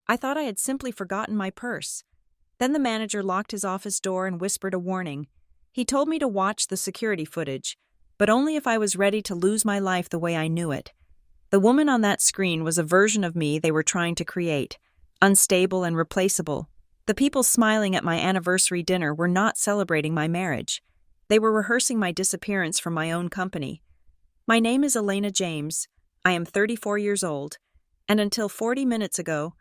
I thought I had simply forgotten my purse. Then the manager locked his office door and whispered a warning. He told me to watch the security footage, but only if I was ready to lose my life the way I knew it. The woman on that screen was a version of me they were trying to create, unstable and replaceable. The people smiling at my anniversary dinner were not celebrating my marriage. They were rehearsing my disappearance from my own company. My name is Elena James. I am 34 years old, and until 40 minutes ago,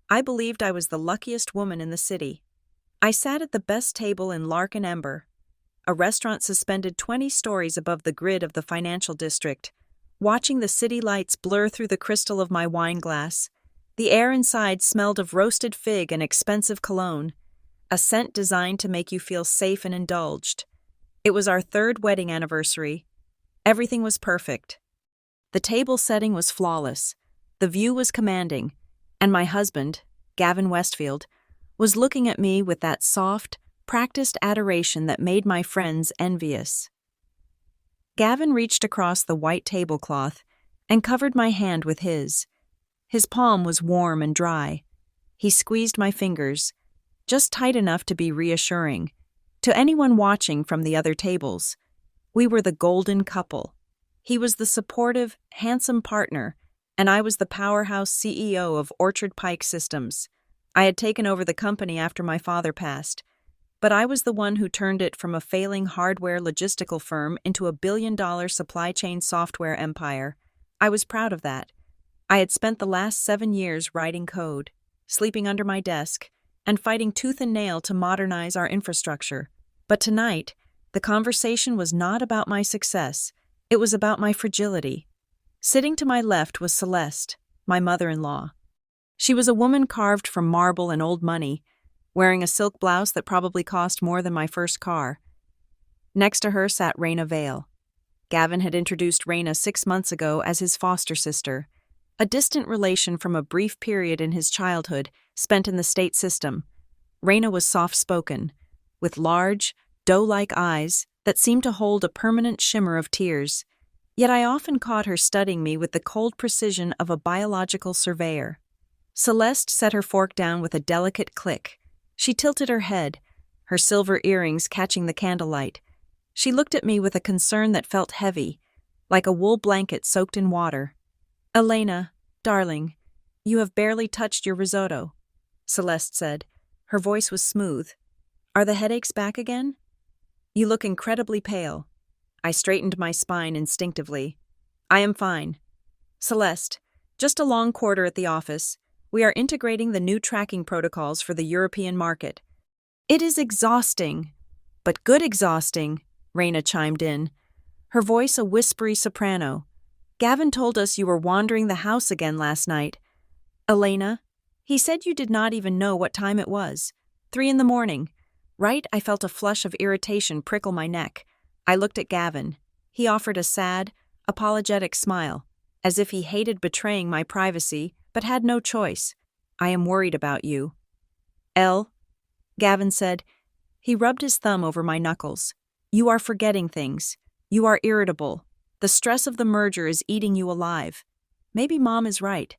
I believed I was the luckiest woman in the city. I sat at the best table in Lark and Ember, a restaurant suspended 20 stories above the grid of the financial district, watching the city lights blur through the crystal of my wine glass. The air inside smelled of roasted fig and expensive cologne, a scent designed to make you feel safe and indulged. It was our third wedding anniversary. Everything was perfect. The table setting was flawless, the view was commanding, and my husband, Gavin Westfield, was looking at me with that soft, practiced adoration that made my friends envious. Gavin reached across the white tablecloth and covered my hand with his. His palm was warm and dry. He squeezed my fingers, just tight enough to be reassuring. To anyone watching from the other tables, we were the golden couple. He was the supportive, handsome partner, and I was the powerhouse CEO of Orchard Pike Systems. I had taken over the company after my father passed, but I was the one who turned it from a failing hardware logistical firm into a billion-dollar supply chain software empire. I was proud of that. I had spent the last 7 years writing code, sleeping under my desk, and fighting tooth and nail to modernize our infrastructure. But tonight, the conversation was not about my success. It was about my fragility. Sitting to my left was Celeste, my mother-in-law. She was a woman carved from marble and old money, wearing a silk blouse that probably cost more than my first car. Next to her sat Raina Vale. Gavin had introduced Raina 6 months ago as his foster sister, a distant relation from a brief period in his childhood spent in the state system. Raina was soft-spoken, with large, doe-like eyes that seemed to hold a permanent shimmer of tears. Yet I often caught her studying me with the cold precision of a biological surveyor. Celeste set her fork down with a delicate click. She tilted her head, her silver earrings catching the candlelight. She looked at me with a concern that felt heavy, like a wool blanket soaked in water. "Elena, darling, you have barely touched your risotto," Celeste said. Her voice was smooth. "Are the headaches back again? You look incredibly pale." I straightened my spine instinctively. "I am fine. Celeste, just a long quarter at the office. We are integrating the new tracking protocols for the European market." "It is exhausting, but good exhausting," Raina chimed in, her voice a whispery soprano. "Gavin told us you were wandering the house again last night. Elena, he said you did not even know what time it was. 3 a.m, right?" I felt a flush of irritation prickle my neck. I looked at Gavin. He offered a sad, apologetic smile, as if he hated betraying my privacy, but had no choice. "I am worried about you." "Elle," Gavin said. He rubbed his thumb over my knuckles. "You are forgetting things. You are irritable. The stress of the merger is eating you alive. Maybe Mom is right.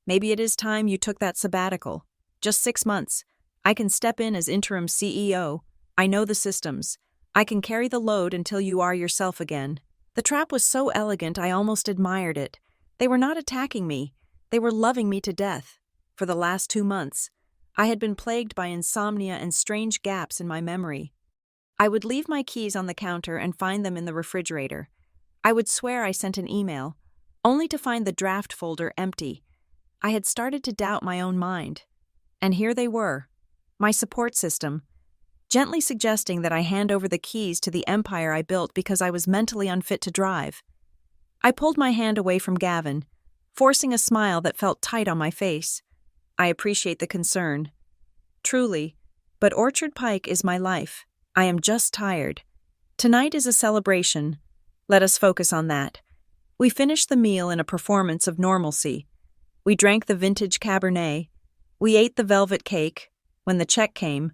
Maybe it is time you took that sabbatical. Just 6 months. I can step in as interim CEO. I know the systems. I can carry the load until you are yourself again." The trap was so elegant I almost admired it. They were not attacking me. They were loving me to death. For the last 2 months, I had been plagued by insomnia and strange gaps in my memory. I would leave my keys on the counter and find them in the refrigerator. I would swear I sent an email, only to find the draft folder empty. I had started to doubt my own mind. And here they were, my support system, gently suggesting that I hand over the keys to the empire I built because I was mentally unfit to drive. I pulled my hand away from Gavin, forcing a smile that felt tight on my face. "I appreciate the concern. Truly, but Orchard Pike is my life. I am just tired. Tonight is a celebration. Let us focus on that." We finished the meal in a performance of normalcy. We drank the vintage Cabernet. We ate the velvet cake. When the check came,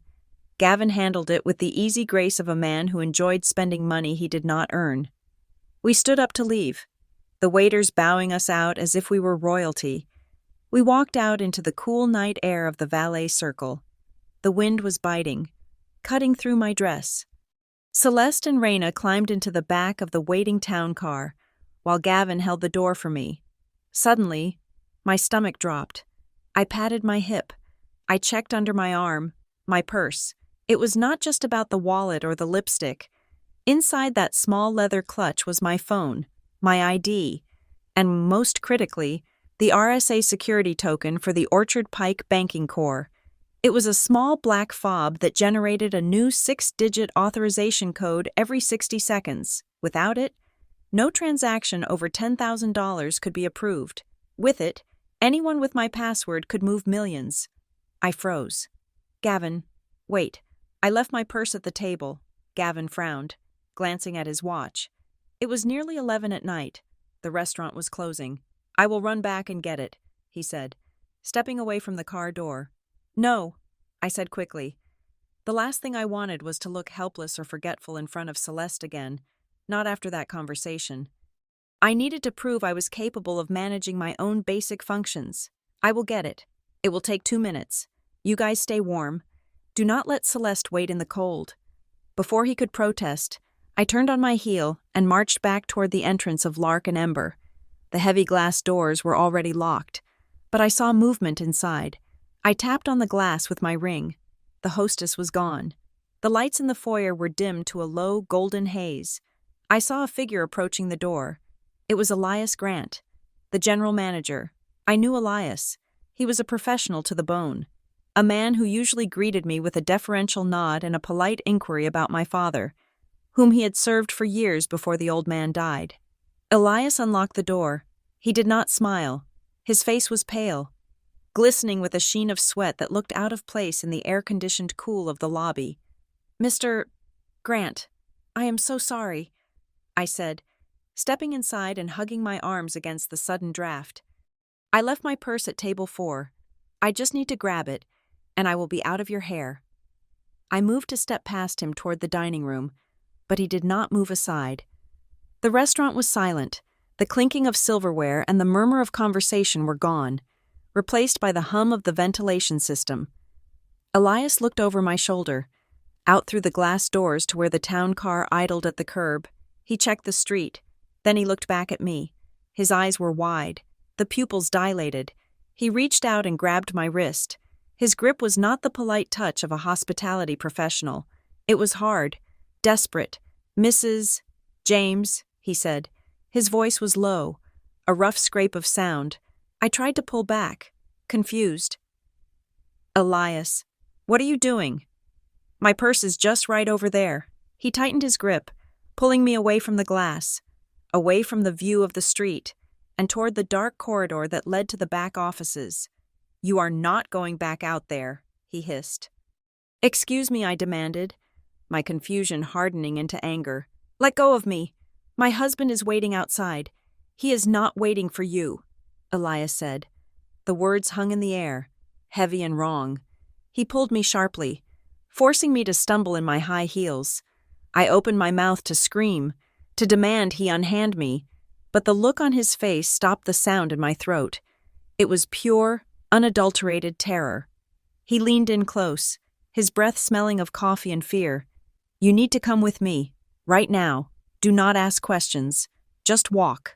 Gavin handled it with the easy grace of a man who enjoyed spending money he did not earn. We stood up to leave, the waiters bowing us out as if we were royalty. We walked out into the cool night air of the valet circle. The wind was biting, cutting through my dress. Celeste and Raina climbed into the back of the waiting town car, while Gavin held the door for me. Suddenly, my stomach dropped. I patted my hip. I checked under my arm, my purse. It was not just about the wallet or the lipstick. Inside that small leather clutch was my phone, my ID, and most critically, the RSA security token for the Orchard Pike Banking Corps. It was a small black fob that generated a new 6-digit authorization code every 60 seconds. Without it, no transaction over $10,000 could be approved. With it, anyone with my password could move millions. I froze. Gavin, wait. I left my purse at the table. Gavin frowned, glancing at his watch. It was nearly 11 at night. The restaurant was closing. I will run back and get it, he said, stepping away from the car door. No, I said quickly. The last thing I wanted was to look helpless or forgetful in front of Celeste again, not after that conversation. I needed to prove I was capable of managing my own basic functions. I will get it. It will take 2 minutes. You guys stay warm. Do not let Celeste wait in the cold. Before he could protest, I turned on my heel and marched back toward the entrance of Lark and Ember. The heavy glass doors were already locked, but I saw movement inside. I tapped on the glass with my ring. The hostess was gone. The lights in the foyer were dimmed to a low, golden haze. I saw a figure approaching the door. It was Elias Grant, the general manager. I knew Elias. He was a professional to the bone. A man who usually greeted me with a deferential nod and a polite inquiry about my father, whom he had served for years before the old man died. Elias unlocked the door. He did not smile. His face was pale, glistening with a sheen of sweat that looked out of place in the air-conditioned cool of the lobby. "Mr. Grant, I am so sorry," I said, stepping inside and hugging my arms against the sudden draft. "I left my purse at table 4. I just need to grab it, and I will be out of your hair." I moved to step past him toward the dining room, but he did not move aside. The restaurant was silent. The clinking of silverware and the murmur of conversation were gone, replaced by the hum of the ventilation system. Elias looked over my shoulder, out through the glass doors to where the town car idled at the curb. He checked the street. Then he looked back at me. His eyes were wide, the pupils dilated. He reached out and grabbed my wrist. His grip was not the polite touch of a hospitality professional. It was hard, desperate. "Mrs. James," he said. His voice was low, a rough scrape of sound. I tried to pull back, confused. "Elias, what are you doing?" "My purse is just right over there." He tightened his grip, pulling me away from the glass, away from the view of the street, and toward the dark corridor that led to the back offices. "You are not going back out there," he hissed. "Excuse me," I demanded, my confusion hardening into anger. "Let go of me. My husband is waiting outside. He is not waiting for you," Elias said. The words hung in the air, heavy and wrong. He pulled me sharply, forcing me to stumble in my high heels. I opened my mouth to scream, to demand he unhand me, but the look on his face stopped the sound in my throat. It was pure, unadulterated terror. He leaned in close, his breath smelling of coffee and fear. "You need to come with me, right now. Do not ask questions. Just walk."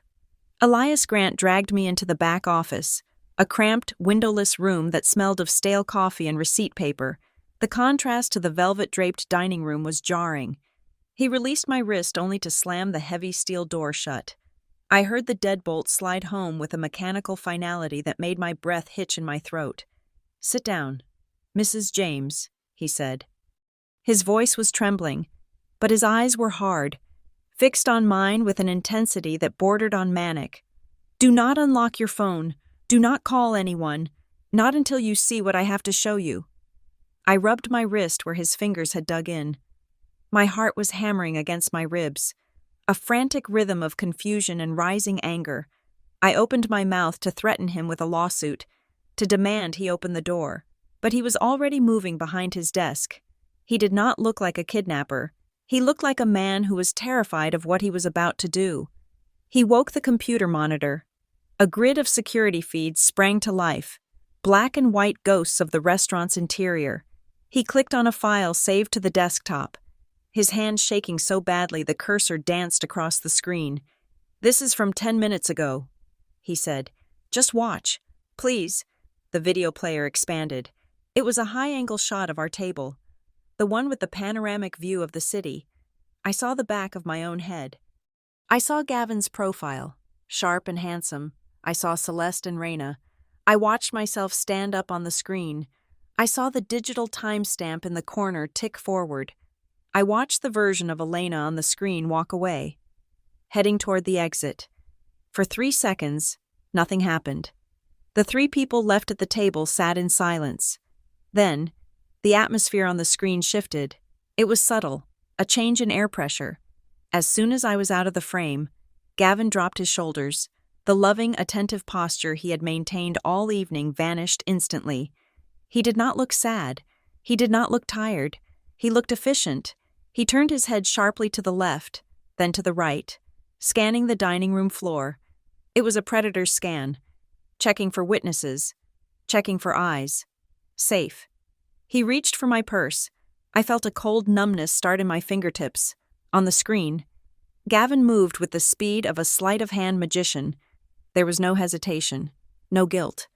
Elias Grant dragged me into the back office, a cramped, windowless room that smelled of stale coffee and receipt paper. The contrast to the velvet-draped dining room was jarring. He released my wrist only to slam the heavy steel door shut. I heard the deadbolt slide home with a mechanical finality that made my breath hitch in my throat. "Sit down, Mrs. James," he said. His voice was trembling, but his eyes were hard, fixed on mine with an intensity that bordered on manic. "Do not unlock your phone. Do not call anyone. Not until you see what I have to show you." I rubbed my wrist where his fingers had dug in. My heart was hammering against my ribs, a frantic rhythm of confusion and rising anger. I opened my mouth to threaten him with a lawsuit, to demand he open the door, but he was already moving behind his desk. He did not look like a kidnapper. He looked like a man who was terrified of what he was about to do. He woke the computer monitor. A grid of security feeds sprang to life, black and white ghosts of the restaurant's interior. He clicked on a file saved to the desktop, his hand shaking so badly the cursor danced across the screen. "This is from 10 minutes ago," he said. "Just watch, please." The video player expanded. It was a high-angle shot of our table, the one with the panoramic view of the city. I saw the back of my own head. I saw Gavin's profile, sharp and handsome. I saw Celeste and Reina. I watched myself stand up on the screen. I saw the digital timestamp in the corner tick forward. I watched the version of Elena on the screen walk away, heading toward the exit. For 3 seconds, nothing happened. The 3 people left at the table sat in silence. Then, the atmosphere on the screen shifted. It was subtle, a change in air pressure. As soon as I was out of the frame, Gavin dropped his shoulders. The loving, attentive posture he had maintained all evening vanished instantly. He did not look sad. He did not look tired. He looked efficient. He turned his head sharply to the left, then to the right, scanning the dining room floor. It was a predator's scan, checking for witnesses, checking for eyes. Safe. He reached for my purse. I felt a cold numbness start in my fingertips. On the screen, Gavin moved with the speed of a sleight-of-hand magician. There was no hesitation, no guilt.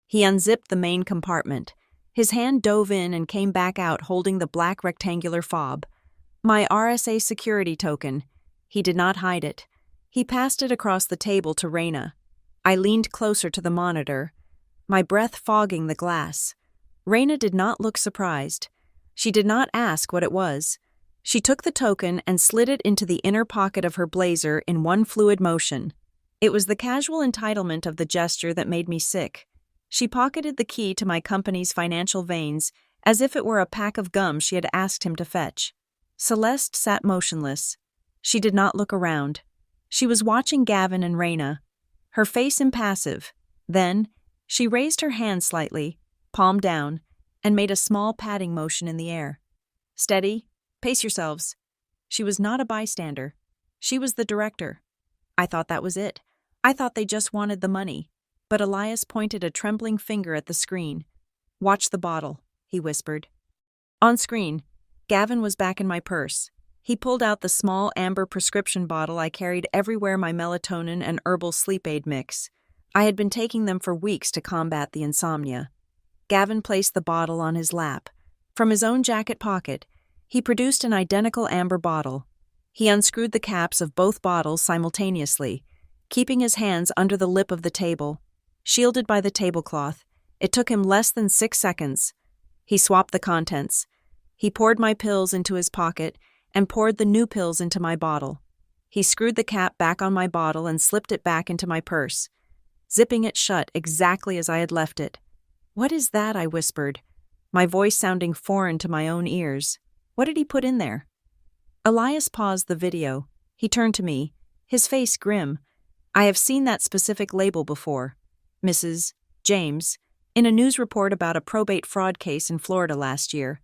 He unzipped the main compartment. His hand dove in and came back out holding the black rectangular fob. My RSA security token. He did not hide it. He passed it across the table to Reina. I leaned closer to the monitor, my breath fogging the glass. Reina did not look surprised. She did not ask what it was. She took the token and slid it into the inner pocket of her blazer in one fluid motion. It was the casual entitlement of the gesture that made me sick. She pocketed the key to my company's financial veins as if it were a pack of gum she had asked him to fetch. Celeste sat motionless. She did not look around. She was watching Gavin and Reina, her face impassive. Then, she raised her hand slightly, palm down, and made a small patting motion in the air. "Steady. Pace yourselves." She was not a bystander. She was the director. I thought that was it. I thought they just wanted the money. But Elias pointed a trembling finger at the screen. "Watch the bottle," he whispered. On screen, Gavin was back in my purse. He pulled out the small amber prescription bottle I carried everywhere my melatonin and herbal sleep aid mix. I had been taking them for weeks to combat the insomnia. Gavin placed the bottle on his lap. From his own jacket pocket, he produced an identical amber bottle. He unscrewed the caps of both bottles simultaneously, keeping his hands under the lip of the table. Shielded by the tablecloth, it took him less than 6 seconds. He swapped the contents. He poured my pills into his pocket and poured the new pills into my bottle. He screwed the cap back on my bottle and slipped it back into my purse, zipping it shut exactly as I had left it. "What is that?" I whispered, my voice sounding foreign to my own ears. "What did he put in there?" Elias paused the video. He turned to me, his face grim. "I have seen that specific label before, Mrs. James, in a news report about a probate fraud case in Florida last year.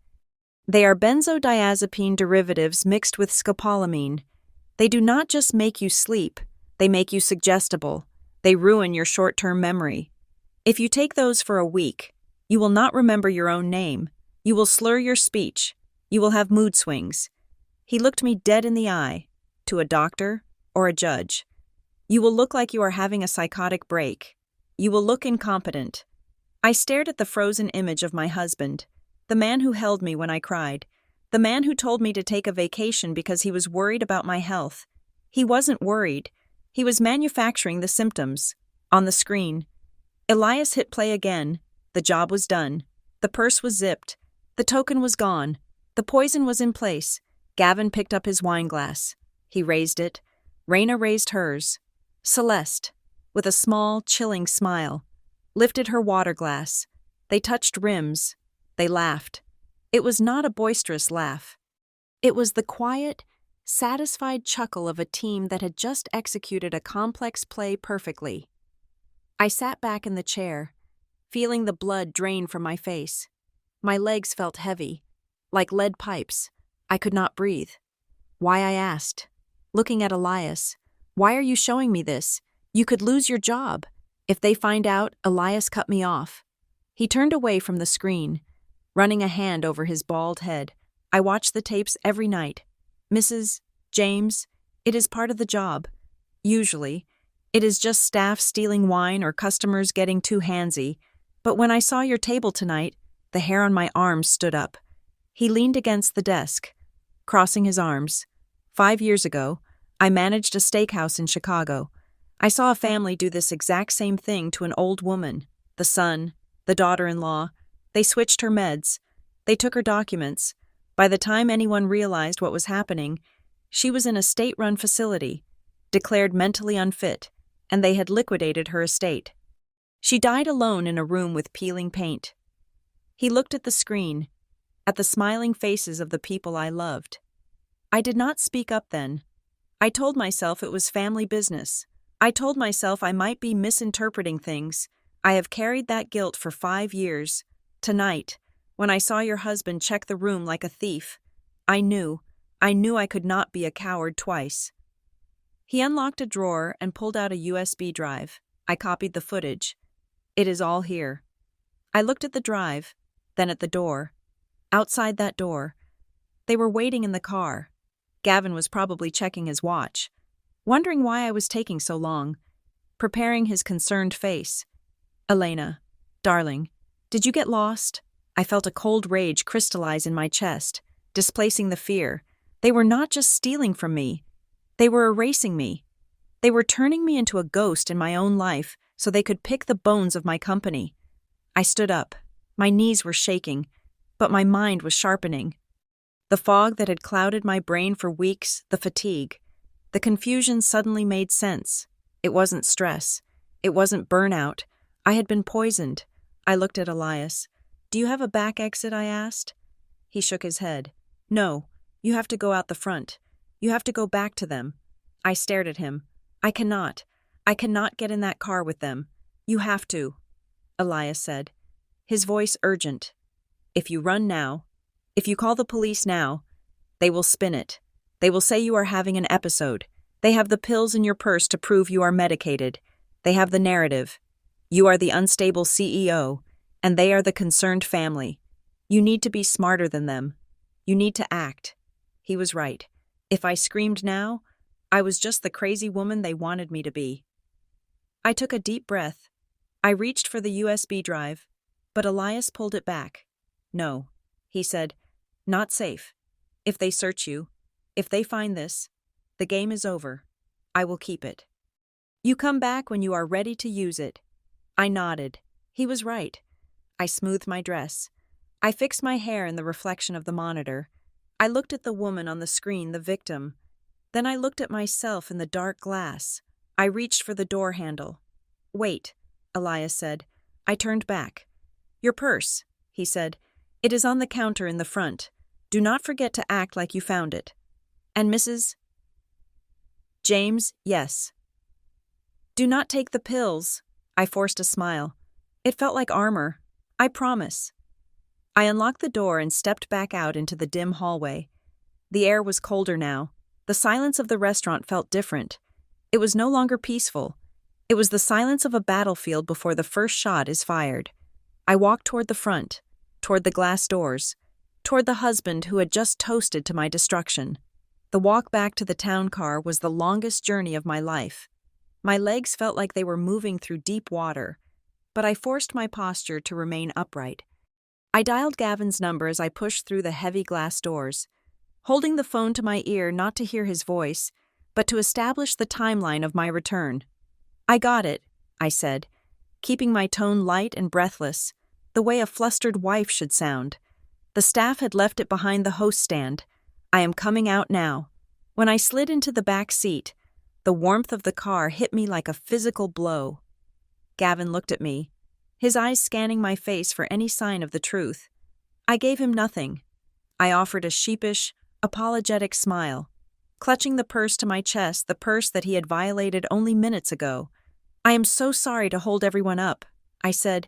They are benzodiazepine derivatives mixed with scopolamine. They do not just make you sleep, they make you suggestible. They ruin your short-term memory. If you take those for a week, you will not remember your own name. You will slur your speech. You will have mood swings." He looked me dead in the eye, to a doctor or a judge. "You will look like you are having a psychotic break. You will look incompetent." I stared at the frozen image of my husband, the man who held me when I cried, the man who told me to take a vacation because he was worried about my health. He wasn't worried. He was manufacturing the symptoms. On the screen, Elias hit play again. The job was done. The purse was zipped. The token was gone. The poison was in place. Gavin picked up his wine glass. He raised it. Reina raised hers. Celeste, with a small, chilling smile, lifted her water glass. They touched rims. They laughed. It was not a boisterous laugh. It was the quiet, satisfied chuckle of a team that had just executed a complex play perfectly. I sat back in the chair, feeling the blood drain from my face. My legs felt heavy, like lead pipes. I could not breathe. "Why?" I asked, looking at Elias. "Why are you showing me this? You could lose your job. If they find out, Elias cut me off. He turned away from the screen, running a hand over his bald head. I watch the tapes every night. Mrs. James, it is part of the job. Usually, it is just staff stealing wine or customers getting too handsy. But when I saw your table tonight, the hair on my arms stood up. He leaned against the desk, crossing his arms. 5 years ago, I managed a steakhouse in Chicago. I saw a family do this exact same thing to an old woman. The son, the daughter-in-law. They switched her meds. They took her documents. By the time anyone realized what was happening, she was in a state-run facility, declared mentally unfit, and they had liquidated her estate. She died alone in a room with peeling paint. He looked at the screen, at the smiling faces of the people I loved. I did not speak up then. I told myself it was family business. I told myself I might be misinterpreting things. I have carried that guilt for 5 years. Tonight, when I saw your husband check the room like a thief, I knew I could not be a coward twice. He unlocked a drawer and pulled out a USB drive. I copied the footage. It is all here. I looked at the drive, then at the door. Outside that door, they were waiting in the car. Gavin was probably checking his watch, wondering why I was taking so long, preparing his concerned face. Elena, darling, did you get lost? I felt a cold rage crystallize in my chest, displacing the fear. They were not just stealing from me. They were erasing me. They were turning me into a ghost in my own life so they could pick the bones of my company. I stood up. My knees were shaking, but my mind was sharpening. The fog that had clouded my brain for weeks, the fatigue, the confusion suddenly made sense. It wasn't stress. It wasn't burnout. I had been poisoned. I looked at Elias. Do you have a back exit? I asked. He shook his head. No, you have to go out the front. You have to go back to them. I stared at him. I cannot get in that car with them. You have to, Elias said, his voice urgent. If you run now, if you call the police now, they will spin it. They will say you are having an episode. They have the pills in your purse to prove you are medicated. They have the narrative. You are the unstable CEO, and they are the concerned family. You need to be smarter than them. You need to act. He was right. If I screamed now, I was just the crazy woman they wanted me to be. I took a deep breath. I reached for the USB drive, but Elias pulled it back. No, he said, not safe. If they search you, if they find this, the game is over. I will keep it. You come back when you are ready to use it. I nodded. He was right. I smoothed my dress. I fixed my hair in the reflection of the monitor. I looked at the woman on the screen, the victim. Then I looked at myself in the dark glass. I reached for the door handle. Wait, Elias said. I turned back. Your purse, he said. It is on the counter in the front. Do not forget to act like you found it. And Mrs. James, yes. Do not take the pills. I forced a smile. It felt like armor. I promise. I unlocked the door and stepped back out into the dim hallway. The air was colder now. The silence of the restaurant felt different. It was no longer peaceful. It was the silence of a battlefield before the first shot is fired. I walked toward the front, toward the glass doors, toward the husband who had just toasted to my destruction. The walk back to the town car was the longest journey of my life. My legs felt like they were moving through deep water, but I forced my posture to remain upright. I dialed Gavin's number as I pushed through the heavy glass doors, holding the phone to my ear not to hear his voice, but to establish the timeline of my return. I got it, I said, keeping my tone light and breathless, the way a flustered wife should sound. The staff had left it behind the host stand. I am coming out now. When I slid into the back seat, the warmth of the car hit me like a physical blow. Gavin looked at me, his eyes scanning my face for any sign of the truth. I gave him nothing. I offered a sheepish, apologetic smile, clutching the purse to my chest, the purse that he had violated only minutes ago. I am so sorry to hold everyone up, I said.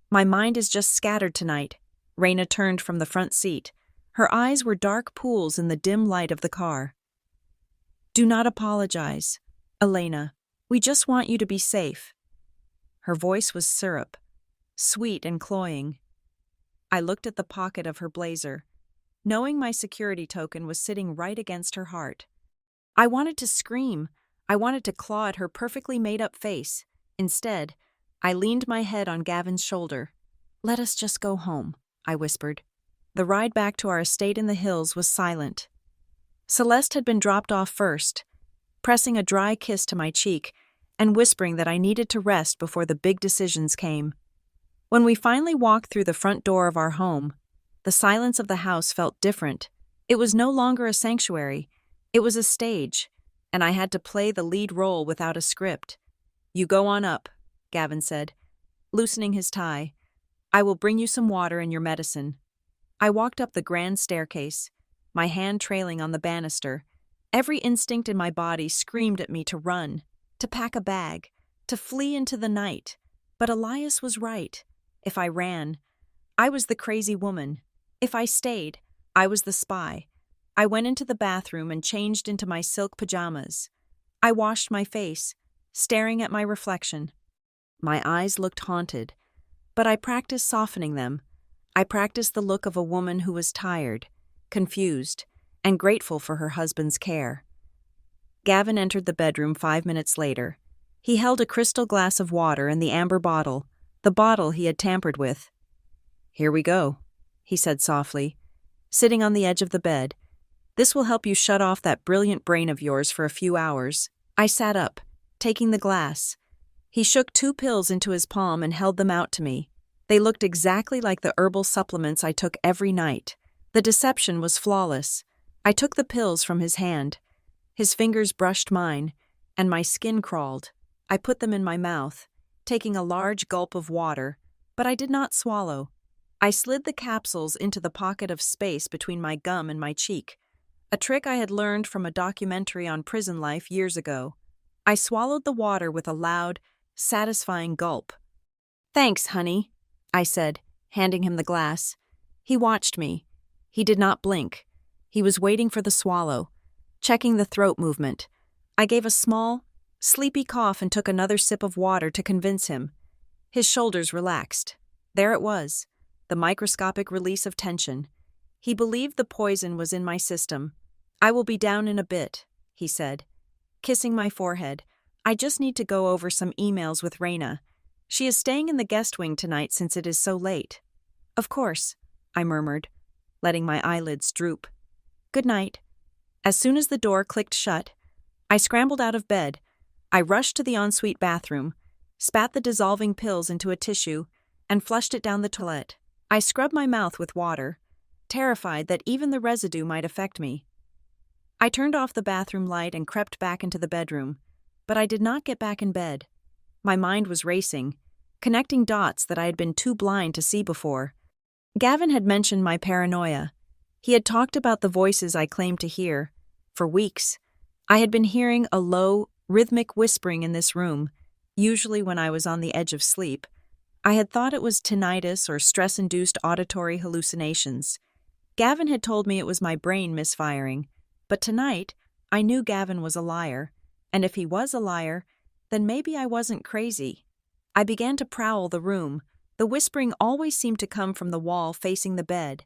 My mind is just scattered tonight. Raina turned from the front seat. Her eyes were dark pools in the dim light of the car. Do not apologize, Elena. We just want you to be safe." Her voice was syrup, sweet and cloying. I looked at the pocket of her blazer, knowing my security token was sitting right against her heart. I wanted to scream. I wanted to claw at her perfectly made-up face. Instead, I leaned my head on Gavin's shoulder. "Let us just go home," I whispered. The ride back to our estate in the hills was silent. Celeste had been dropped off first, pressing a dry kiss to my cheek and whispering that I needed to rest before the big decisions came. When we finally walked through the front door of our home, the silence of the house felt different. It was no longer a sanctuary. It was a stage, and I had to play the lead role without a script. "You go on up," Gavin said, loosening his tie. "I will bring you some water and your medicine." I walked up the grand staircase, my hand trailing on the banister. Every instinct in my body screamed at me to run, to pack a bag, to flee into the night. But Elias was right. If I ran, I was the crazy woman. If I stayed, I was the spy. I went into the bathroom and changed into my silk pajamas. I washed my face, staring at my reflection. My eyes looked haunted, but I practiced softening them. I practiced the look of a woman who was tired, confused, and grateful for her husband's care. Gavin entered the bedroom 5 minutes later. He held a crystal glass of water and the amber bottle, the bottle he had tampered with. "Here we go," he said softly, sitting on the edge of the bed. "This will help you shut off that brilliant brain of yours for a few hours." I sat up, taking the glass. He shook 2 pills into his palm and held them out to me. They looked exactly like the herbal supplements I took every night. The deception was flawless. I took the pills from his hand. His fingers brushed mine, and my skin crawled. I put them in my mouth, taking a large gulp of water, but I did not swallow. I slid the capsules into the pocket of space between my gum and my cheek, a trick I had learned from a documentary on prison life years ago. I swallowed the water with a loud, satisfying gulp. "Thanks, honey," I said, handing him the glass. He watched me. He did not blink. He was waiting for the swallow, checking the throat movement. I gave a small, sleepy cough and took another sip of water to convince him. His shoulders relaxed. There it was, the microscopic release of tension. He believed the poison was in my system. "I will be down in a bit," he said, kissing my forehead. "I just need to go over some emails with Reina. She is staying in the guest wing tonight since it is so late." "Of course," I murmured, letting my eyelids droop. "Good night." As soon as the door clicked shut, I scrambled out of bed. I rushed to the ensuite bathroom, spat the dissolving pills into a tissue, and flushed it down the toilet. I scrubbed my mouth with water, terrified that even the residue might affect me. I turned off the bathroom light and crept back into the bedroom, but I did not get back in bed. My mind was racing, connecting dots that I had been too blind to see before. Gavin had mentioned my paranoia. He had talked about the voices I claimed to hear. For weeks, I had been hearing a low, rhythmic whispering in this room, usually when I was on the edge of sleep. I had thought it was tinnitus or stress-induced auditory hallucinations. Gavin had told me it was my brain misfiring, but tonight, I knew Gavin was a liar, and if he was a liar, then maybe I wasn't crazy. I began to prowl the room. The whispering always seemed to come from the wall facing the bed.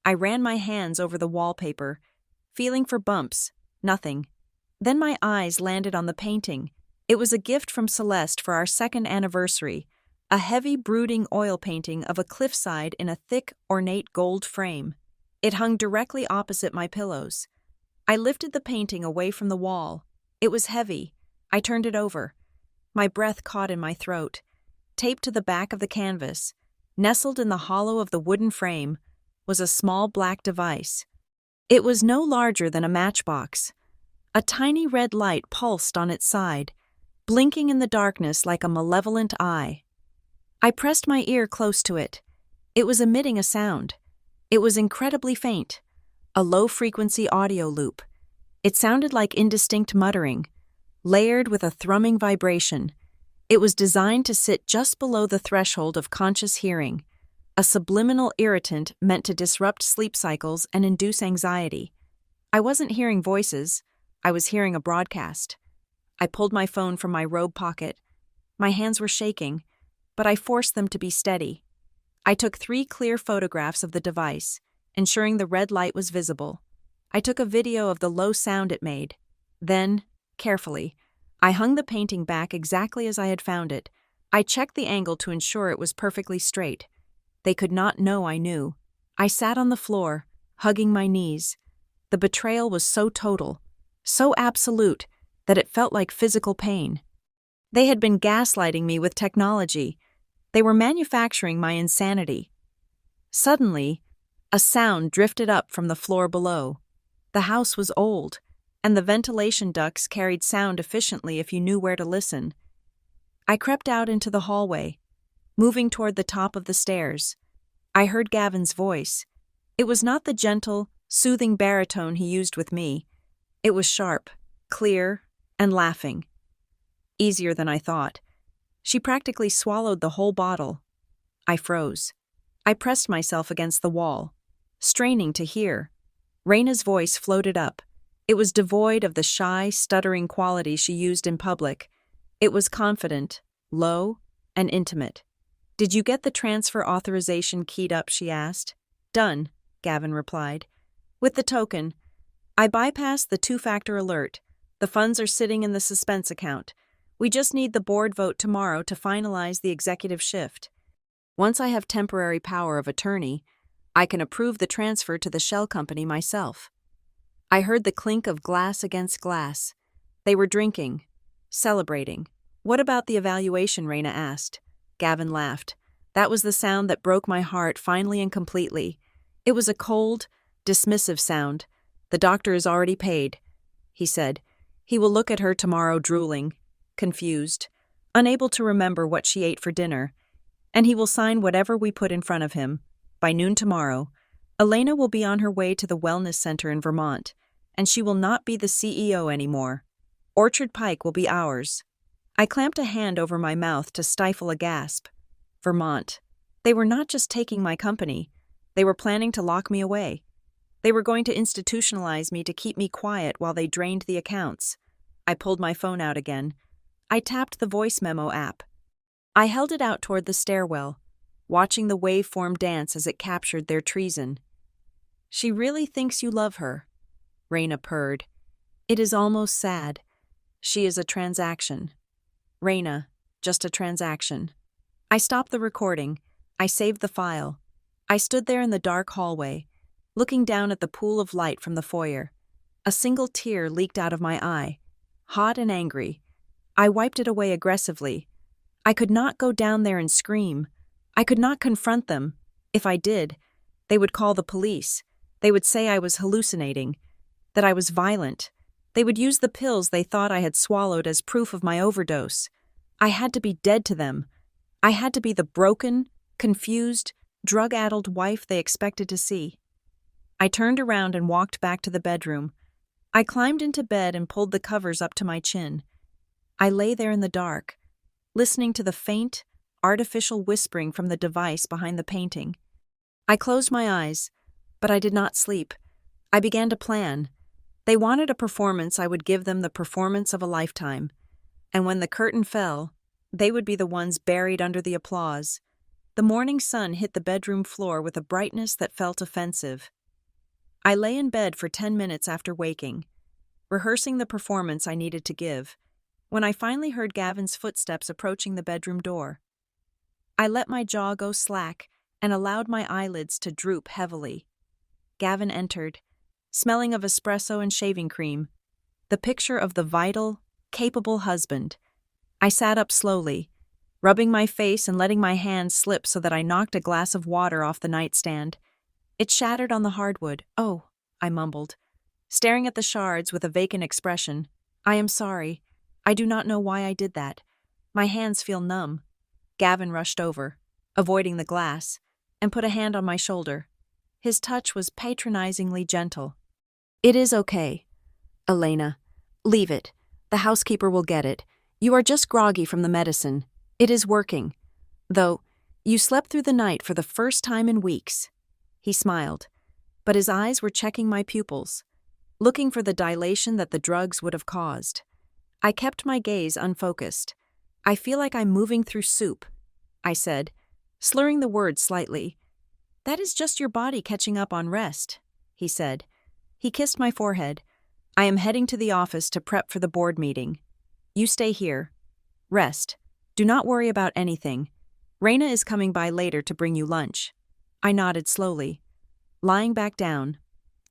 I ran my hands over the wallpaper, feeling for bumps. Nothing. Then my eyes landed on the painting. It was a gift from Celeste for our 2nd anniversary, a heavy, brooding oil painting of a cliffside in a thick, ornate gold frame. It hung directly opposite my pillows. I lifted the painting away from the wall. It was heavy. I turned it over. My breath caught in my throat. Taped to the back of the canvas, nestled in the hollow of the wooden frame, was a small black device. It was no larger than a matchbox. A tiny red light pulsed on its side, blinking in the darkness like a malevolent eye. I pressed my ear close to it. It was emitting a sound. It was incredibly faint, a low-frequency audio loop. It sounded like indistinct muttering, layered with a thrumming vibration. It was designed to sit just below the threshold of conscious hearing, a subliminal irritant meant to disrupt sleep cycles and induce anxiety. I wasn't hearing voices. I was hearing a broadcast. I pulled my phone from my robe pocket. My hands were shaking, but I forced them to be steady. I took 3 clear photographs of the device, ensuring the red light was visible. I took a video of the low sound it made. Then, carefully, I hung the painting back exactly as I had found it. I checked the angle to ensure it was perfectly straight. They could not know I knew. I sat on the floor, hugging my knees. The betrayal was so total, so absolute, that it felt like physical pain. They had been gaslighting me with technology. They were manufacturing my insanity. Suddenly, a sound drifted up from the floor below. The house was old, and the ventilation ducts carried sound efficiently if you knew where to listen. I crept out into the hallway, moving toward the top of the stairs. I heard Gavin's voice. It was not the gentle, soothing baritone he used with me. It was sharp, clear, and laughing. Easier than I thought. She practically swallowed the whole bottle. I froze. I pressed myself against the wall, straining to hear. Raina's voice floated up. It was devoid of the shy, stuttering quality she used in public. It was confident, low, and intimate. "Did you get the transfer authorization keyed up?" she asked. "Done," Gavin replied. "With the token, I bypassed the 2-factor alert. The funds are sitting in the suspense account. We just need the board vote tomorrow to finalize the executive shift. Once I have temporary power of attorney, I can approve the transfer to the shell company myself." I heard the clink of glass against glass. They were drinking, celebrating. "What about the evaluation?" Raina asked. Gavin laughed. That was the sound that broke my heart finally and completely. It was a cold, dismissive sound. "The doctor is already paid," he said. "He will look at her tomorrow drooling, confused, unable to remember what she ate for dinner, and he will sign whatever we put in front of him. By noon tomorrow, Elena will be on her way to the wellness center in Vermont, and she will not be the CEO anymore. Orchard Pike will be ours." I clamped a hand over my mouth to stifle a gasp. Vermont. They were not just taking my company. They were planning to lock me away. They were going to institutionalize me to keep me quiet while they drained the accounts. I pulled my phone out again. I tapped the voice memo app. I held it out toward the stairwell, watching the waveform dance as it captured their treason. "She really thinks you love her," Raina purred. "It is almost sad. She is a transaction." Raina, just a transaction. I stopped the recording. I saved the file. I stood there in the dark hallway, looking down at the pool of light from the foyer. A single tear leaked out of my eye, hot and angry. I wiped it away aggressively. I could not go down there and scream. I could not confront them. If I did, they would call the police. They would say I was hallucinating, that I was violent. They would use the pills they thought I had swallowed as proof of my overdose. I had to be dead to them. I had to be the broken, confused, drug-addled wife they expected to see. I turned around and walked back to the bedroom. I climbed into bed and pulled the covers up to my chin. I lay there in the dark, listening to the faint, artificial whispering from the device behind the painting. I closed my eyes, but I did not sleep. I began to plan. They wanted a performance. I would give them the performance of a lifetime. And when the curtain fell, they would be the ones buried under the applause. The morning sun hit the bedroom floor with a brightness that felt offensive. I lay in bed for 10 minutes after waking, rehearsing the performance I needed to give, when I finally heard Gavin's footsteps approaching the bedroom door. I let my jaw go slack and allowed my eyelids to droop heavily. Gavin entered, smelling of espresso and shaving cream, the picture of the vital, capable husband. I sat up slowly, rubbing my face and letting my hands slip so that I knocked a glass of water off the nightstand. It shattered on the hardwood. "Oh," I mumbled, staring at the shards with a vacant expression. "I am sorry. I do not know why I did that. My hands feel numb." Gavin rushed over, avoiding the glass, and put a hand on my shoulder. His touch was patronizingly gentle. "It is okay, Elena. Leave it. The housekeeper will get it. You are just groggy from the medicine. It is working. Though, you slept through the night for the first time in weeks." He smiled, but his eyes were checking my pupils, looking for the dilation that the drugs would have caused. I kept my gaze unfocused. I feel like I'm moving through soup, I said, slurring the words slightly. That is just your body catching up on rest, he said. He kissed my forehead. I am heading to the office to prep for the board meeting. You stay here. Rest. Do not worry about anything. Reina is coming by later to bring you lunch. I nodded slowly. Lying back down,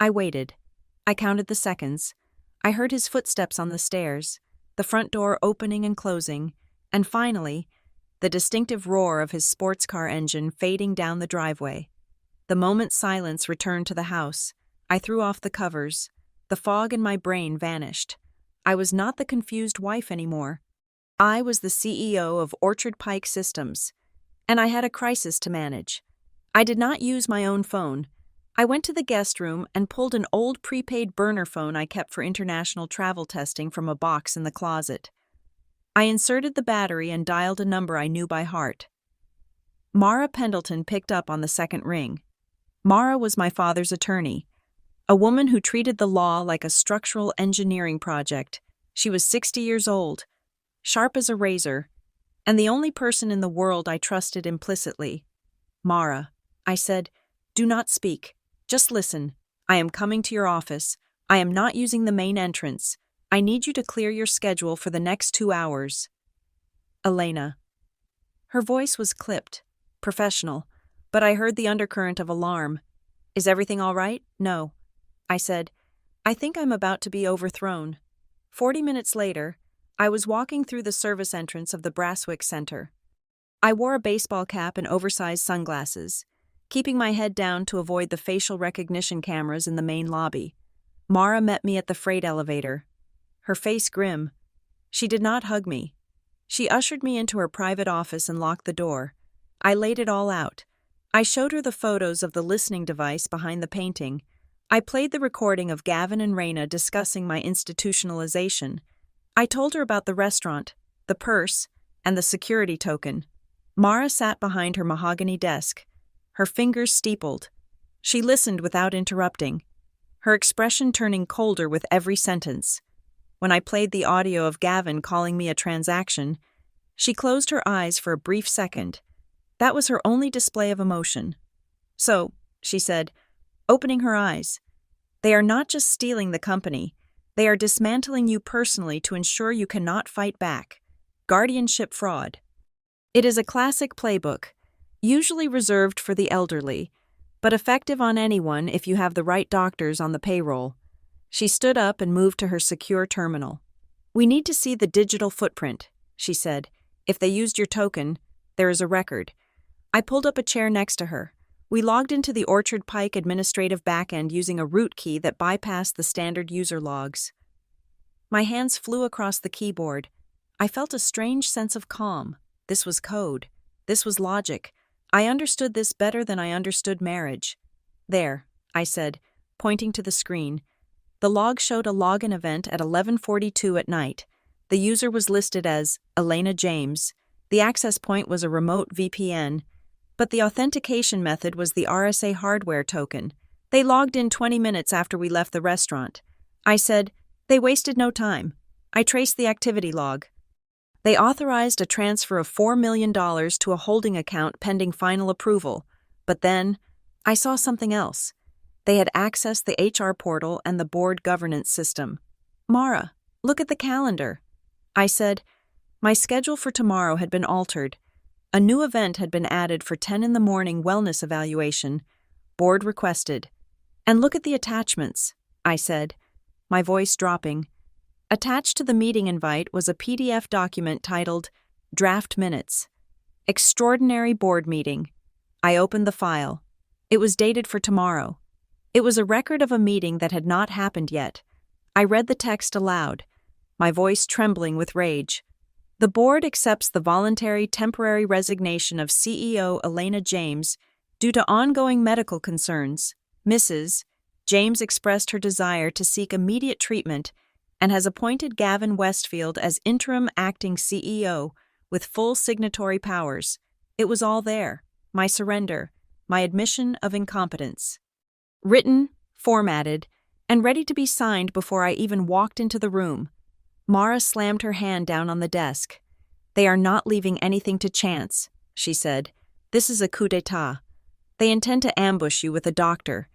I waited. I counted the seconds. I heard his footsteps on the stairs, the front door opening and closing, and finally, the distinctive roar of his sports car engine fading down the driveway. The moment silence returned to the house, I threw off the covers. The fog in my brain vanished. I was not the confused wife anymore. I was the CEO of Orchard Pike Systems, and I had a crisis to manage. I did not use my own phone. I went to the guest room and pulled an old prepaid burner phone I kept for international travel testing from a box in the closet. I inserted the battery and dialed a number I knew by heart. Mara Pendleton picked up on the second ring. Mara was my father's attorney, a woman who treated the law like a structural engineering project. She was 60 years old, sharp as a razor, and the only person in the world I trusted implicitly. Mara, I said, do not speak. Just listen. I am coming to your office. I am not using the main entrance. I need you to clear your schedule for the next 2 hours. Elena. Her voice was clipped, professional, but I heard the undercurrent of alarm. Is everything all right? No. I said, I think I'm about to be overthrown. 40 minutes later, I was walking through the service entrance of the Brasswick Center. I wore a baseball cap and oversized sunglasses, keeping my head down to avoid the facial recognition cameras in the main lobby. Mara met me at the freight elevator, her face grim. She did not hug me. She ushered me into her private office and locked the door. I laid it all out. I showed her the photos of the listening device behind the painting. I played the recording of Gavin and Reina discussing my institutionalization. I told her about the restaurant, the purse, and the security token. Mara sat behind her mahogany desk, her fingers steepled. She listened without interrupting, her expression turning colder with every sentence. When I played the audio of Gavin calling me a transaction, she closed her eyes for a brief second. That was her only display of emotion. So, she said, opening her eyes, they are not just stealing the company. They are dismantling you personally to ensure you cannot fight back. Guardianship fraud. It is a classic playbook, usually reserved for the elderly, but effective on anyone if you have the right doctors on the payroll. She stood up and moved to her secure terminal. We need to see the digital footprint, she said. If they used your token, there is a record. I pulled up a chair next to her. We logged into the Orchard Pike administrative backend using a root key that bypassed the standard user logs. My hands flew across the keyboard. I felt a strange sense of calm. This was code. This was logic. I understood this better than I understood marriage. There, I said, pointing to the screen. The log showed a login event at 11:42 at night. The user was listed as Elena James. The access point was a remote VPN, but the authentication method was the RSA hardware token. They logged in 20 minutes after we left the restaurant. I said, they wasted no time. I traced the activity log. They authorized a transfer of $4 million to a holding account pending final approval, but then I saw something else. They had accessed the HR portal and the board governance system. Mara, look at the calendar. I said, my schedule for tomorrow had been altered. A new event had been added for 10 in the morning wellness evaluation. Board requested. And look at the attachments, I said, my voice dropping. Attached to the meeting invite was a PDF document titled Draft Minutes. Extraordinary Board Meeting. I opened the file. It was dated for tomorrow. It was a record of a meeting that had not happened yet. I read the text aloud, my voice trembling with rage. The board accepts the voluntary temporary resignation of CEO Elena James due to ongoing medical concerns. Mrs. James expressed her desire to seek immediate treatment and has appointed Gavin Westfield as interim acting CEO with full signatory powers. It was all there, my surrender, my admission of incompetence. Written, formatted, and ready to be signed before I even walked into the room. Mara slammed her hand down on the desk. "They are not leaving anything to chance," she said. "This is a coup d'etat. They intend to ambush you with a doctor,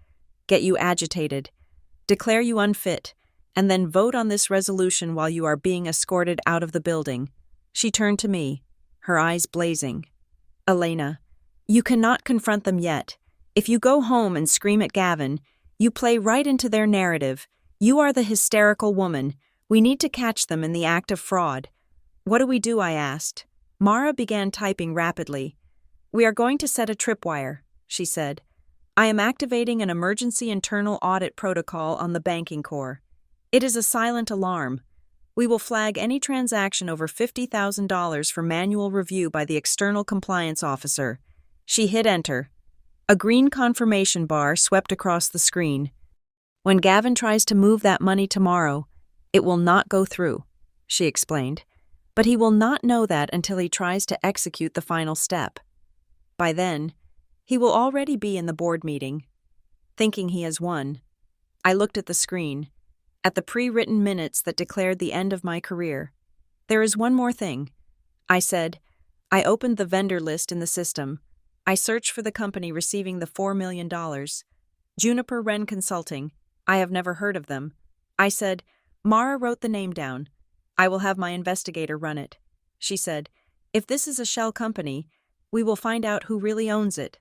get you agitated, declare you unfit, and then vote on this resolution while you are being escorted out of the building." She turned to me, her eyes blazing. "Elena, you cannot confront them yet. If you go home and scream at Gavin, you play right into their narrative. You are the hysterical woman. We need to catch them in the act of fraud." "What do we do?" I asked. Mara began typing rapidly. "We are going to set a tripwire," she said. "I am activating an emergency internal audit protocol on the banking core. It is a silent alarm. We will flag any transaction over $50,000 for manual review by the external compliance officer." She hit enter. A green confirmation bar swept across the screen. "When Gavin tries to move that money tomorrow, it will not go through," she explained. "But he will not know that until he tries to execute the final step. By then, he will already be in the board meeting, thinking he has won." I looked at the screen, at the pre-written minutes that declared the end of my career. "There is one more thing," I said. I opened the vendor list in the system. I searched for the company receiving the $4 million. Juniper Wren Consulting. I have never heard of them. I said. Mara wrote the name down. "I will have my investigator run it." She said, "If this is a shell company, we will find out who really owns it."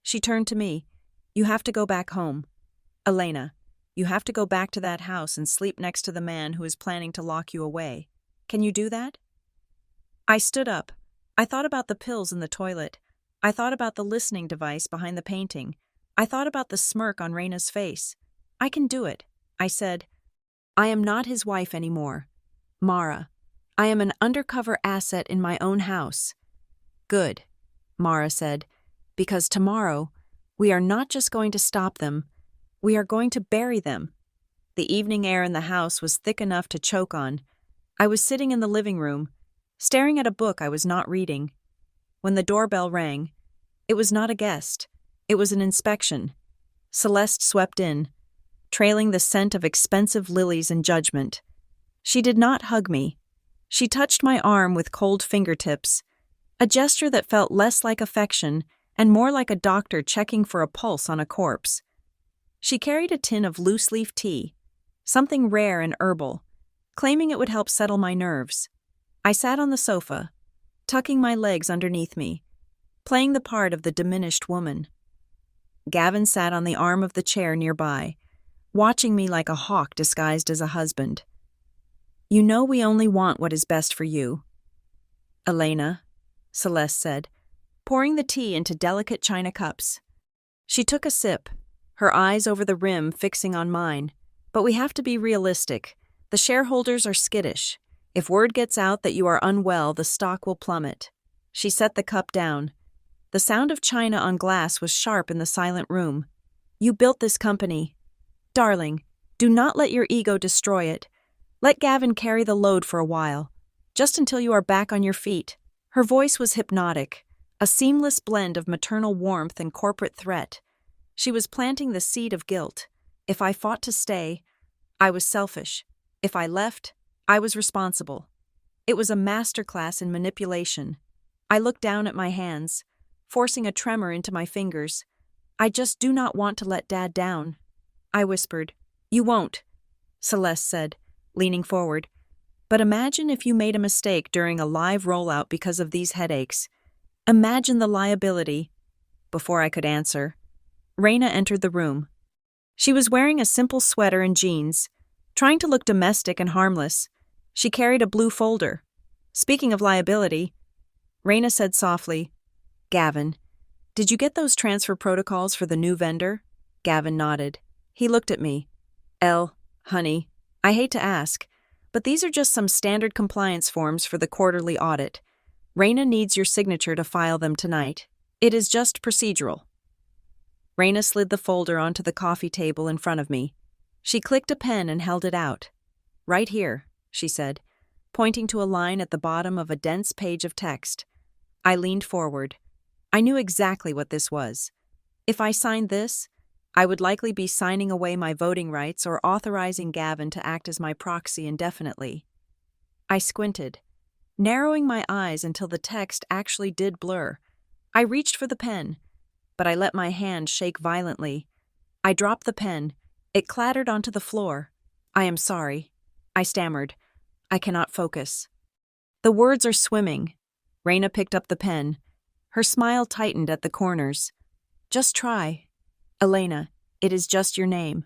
She turned to me. "You have to go back home. Elena, you have to go back to that house and sleep next to the man who is planning to lock you away. Can you do that?" I stood up. I thought about the pills in the toilet. I thought about the listening device behind the painting. I thought about the smirk on Raina's face. "I can do it," I said. "I am not his wife anymore. Mara, I am an undercover asset in my own house." "Good," Mara said, "because tomorrow, we are not just going to stop them, we are going to bury them." The evening air in the house was thick enough to choke on. I was sitting in the living room, staring at a book I was not reading. When the doorbell rang, it was not a guest, it was an inspection. Celeste swept in, trailing the scent of expensive lilies and judgment. She did not hug me. She touched my arm with cold fingertips, a gesture that felt less like affection and more like a doctor checking for a pulse on a corpse. She carried a tin of loose-leaf tea, something rare and herbal, claiming it would help settle my nerves. I sat on the sofa, tucking my legs underneath me, playing the part of the diminished woman. Gavin sat on the arm of the chair nearby, watching me like a hawk disguised as a husband. "You know we only want what is best for you." "Elena," Celeste said, pouring the tea into delicate china cups. She took a sip, her eyes over the rim fixing on mine. "But we have to be realistic. The shareholders are skittish. If word gets out that you are unwell, the stock will plummet." She set the cup down. The sound of china on glass was sharp in the silent room. "You built this company. Darling, do not let your ego destroy it. Let Gavin carry the load for a while, just until you are back on your feet." Her voice was hypnotic, a seamless blend of maternal warmth and corporate threat. She was planting the seed of guilt. If I fought to stay, I was selfish. If I left, I was responsible. It was a masterclass in manipulation. I looked down at my hands, forcing a tremor into my fingers. "I just do not want to let Dad down." I whispered. "You won't," Celeste said, leaning forward. "But imagine if you made a mistake during a live rollout because of these headaches. Imagine the liability." Before I could answer, Raina entered the room. She was wearing a simple sweater and jeans, trying to look domestic and harmless. She carried a blue folder. "Speaking of liability," Raina said softly, "Gavin, did you get those transfer protocols for the new vendor?" Gavin nodded. He looked at me. "Honey, I hate to ask, but these are just some standard compliance forms for the quarterly audit. Raina needs your signature to file them tonight. It is just procedural." Raina slid the folder onto the coffee table in front of me. She clicked a pen and held it out. "Right here," she said, pointing to a line at the bottom of a dense page of text. I leaned forward. I knew exactly what this was. If I signed this, I would likely be signing away my voting rights or authorizing Gavin to act as my proxy indefinitely. I squinted, narrowing my eyes until the text actually did blur. I reached for the pen, but I let my hand shake violently. I dropped the pen. It clattered onto the floor. I am sorry, I stammered. I cannot focus. The words are swimming. Raina picked up the pen. Her smile tightened at the corners. Just try. Elena, it is just your name.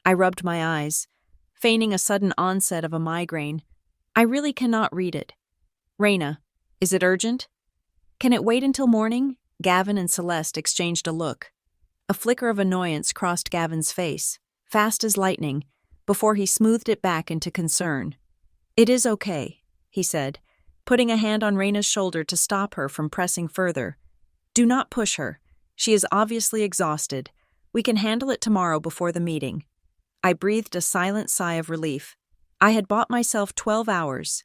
I rubbed my eyes, feigning a sudden onset of a migraine. I really cannot read it. Raina, is it urgent? Can it wait until morning? Gavin and Celeste exchanged a look. A flicker of annoyance crossed Gavin's face, fast as lightning, before he smoothed it back into concern. It is okay, he said, putting a hand on Raina's shoulder to stop her from pressing further. Do not push her. She is obviously exhausted. We can handle it tomorrow before the meeting. I breathed a silent sigh of relief. I had bought myself 12 hours.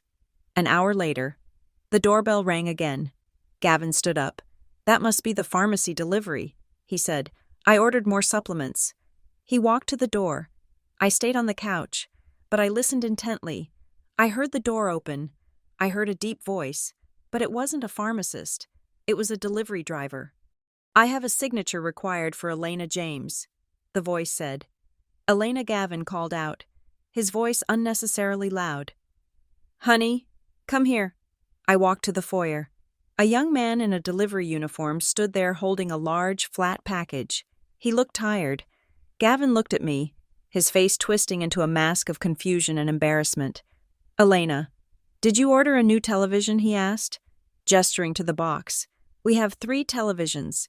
An hour later, the doorbell rang again. Gavin stood up. That must be the pharmacy delivery, he said. I ordered more supplements. He walked to the door. I stayed on the couch, but I listened intently. I heard the door open. I heard a deep voice, but it wasn't a pharmacist. It was a delivery driver. I have a signature required for Elena James, the voice said. Elena, Gavin called out, his voice unnecessarily loud. Honey, come here. I walked to the foyer. A young man in a delivery uniform stood there holding a large, flat package. He looked tired. Gavin looked at me, his face twisting into a mask of confusion and embarrassment. Elena, did you order a new television? He asked, gesturing to the box. We have 3 televisions.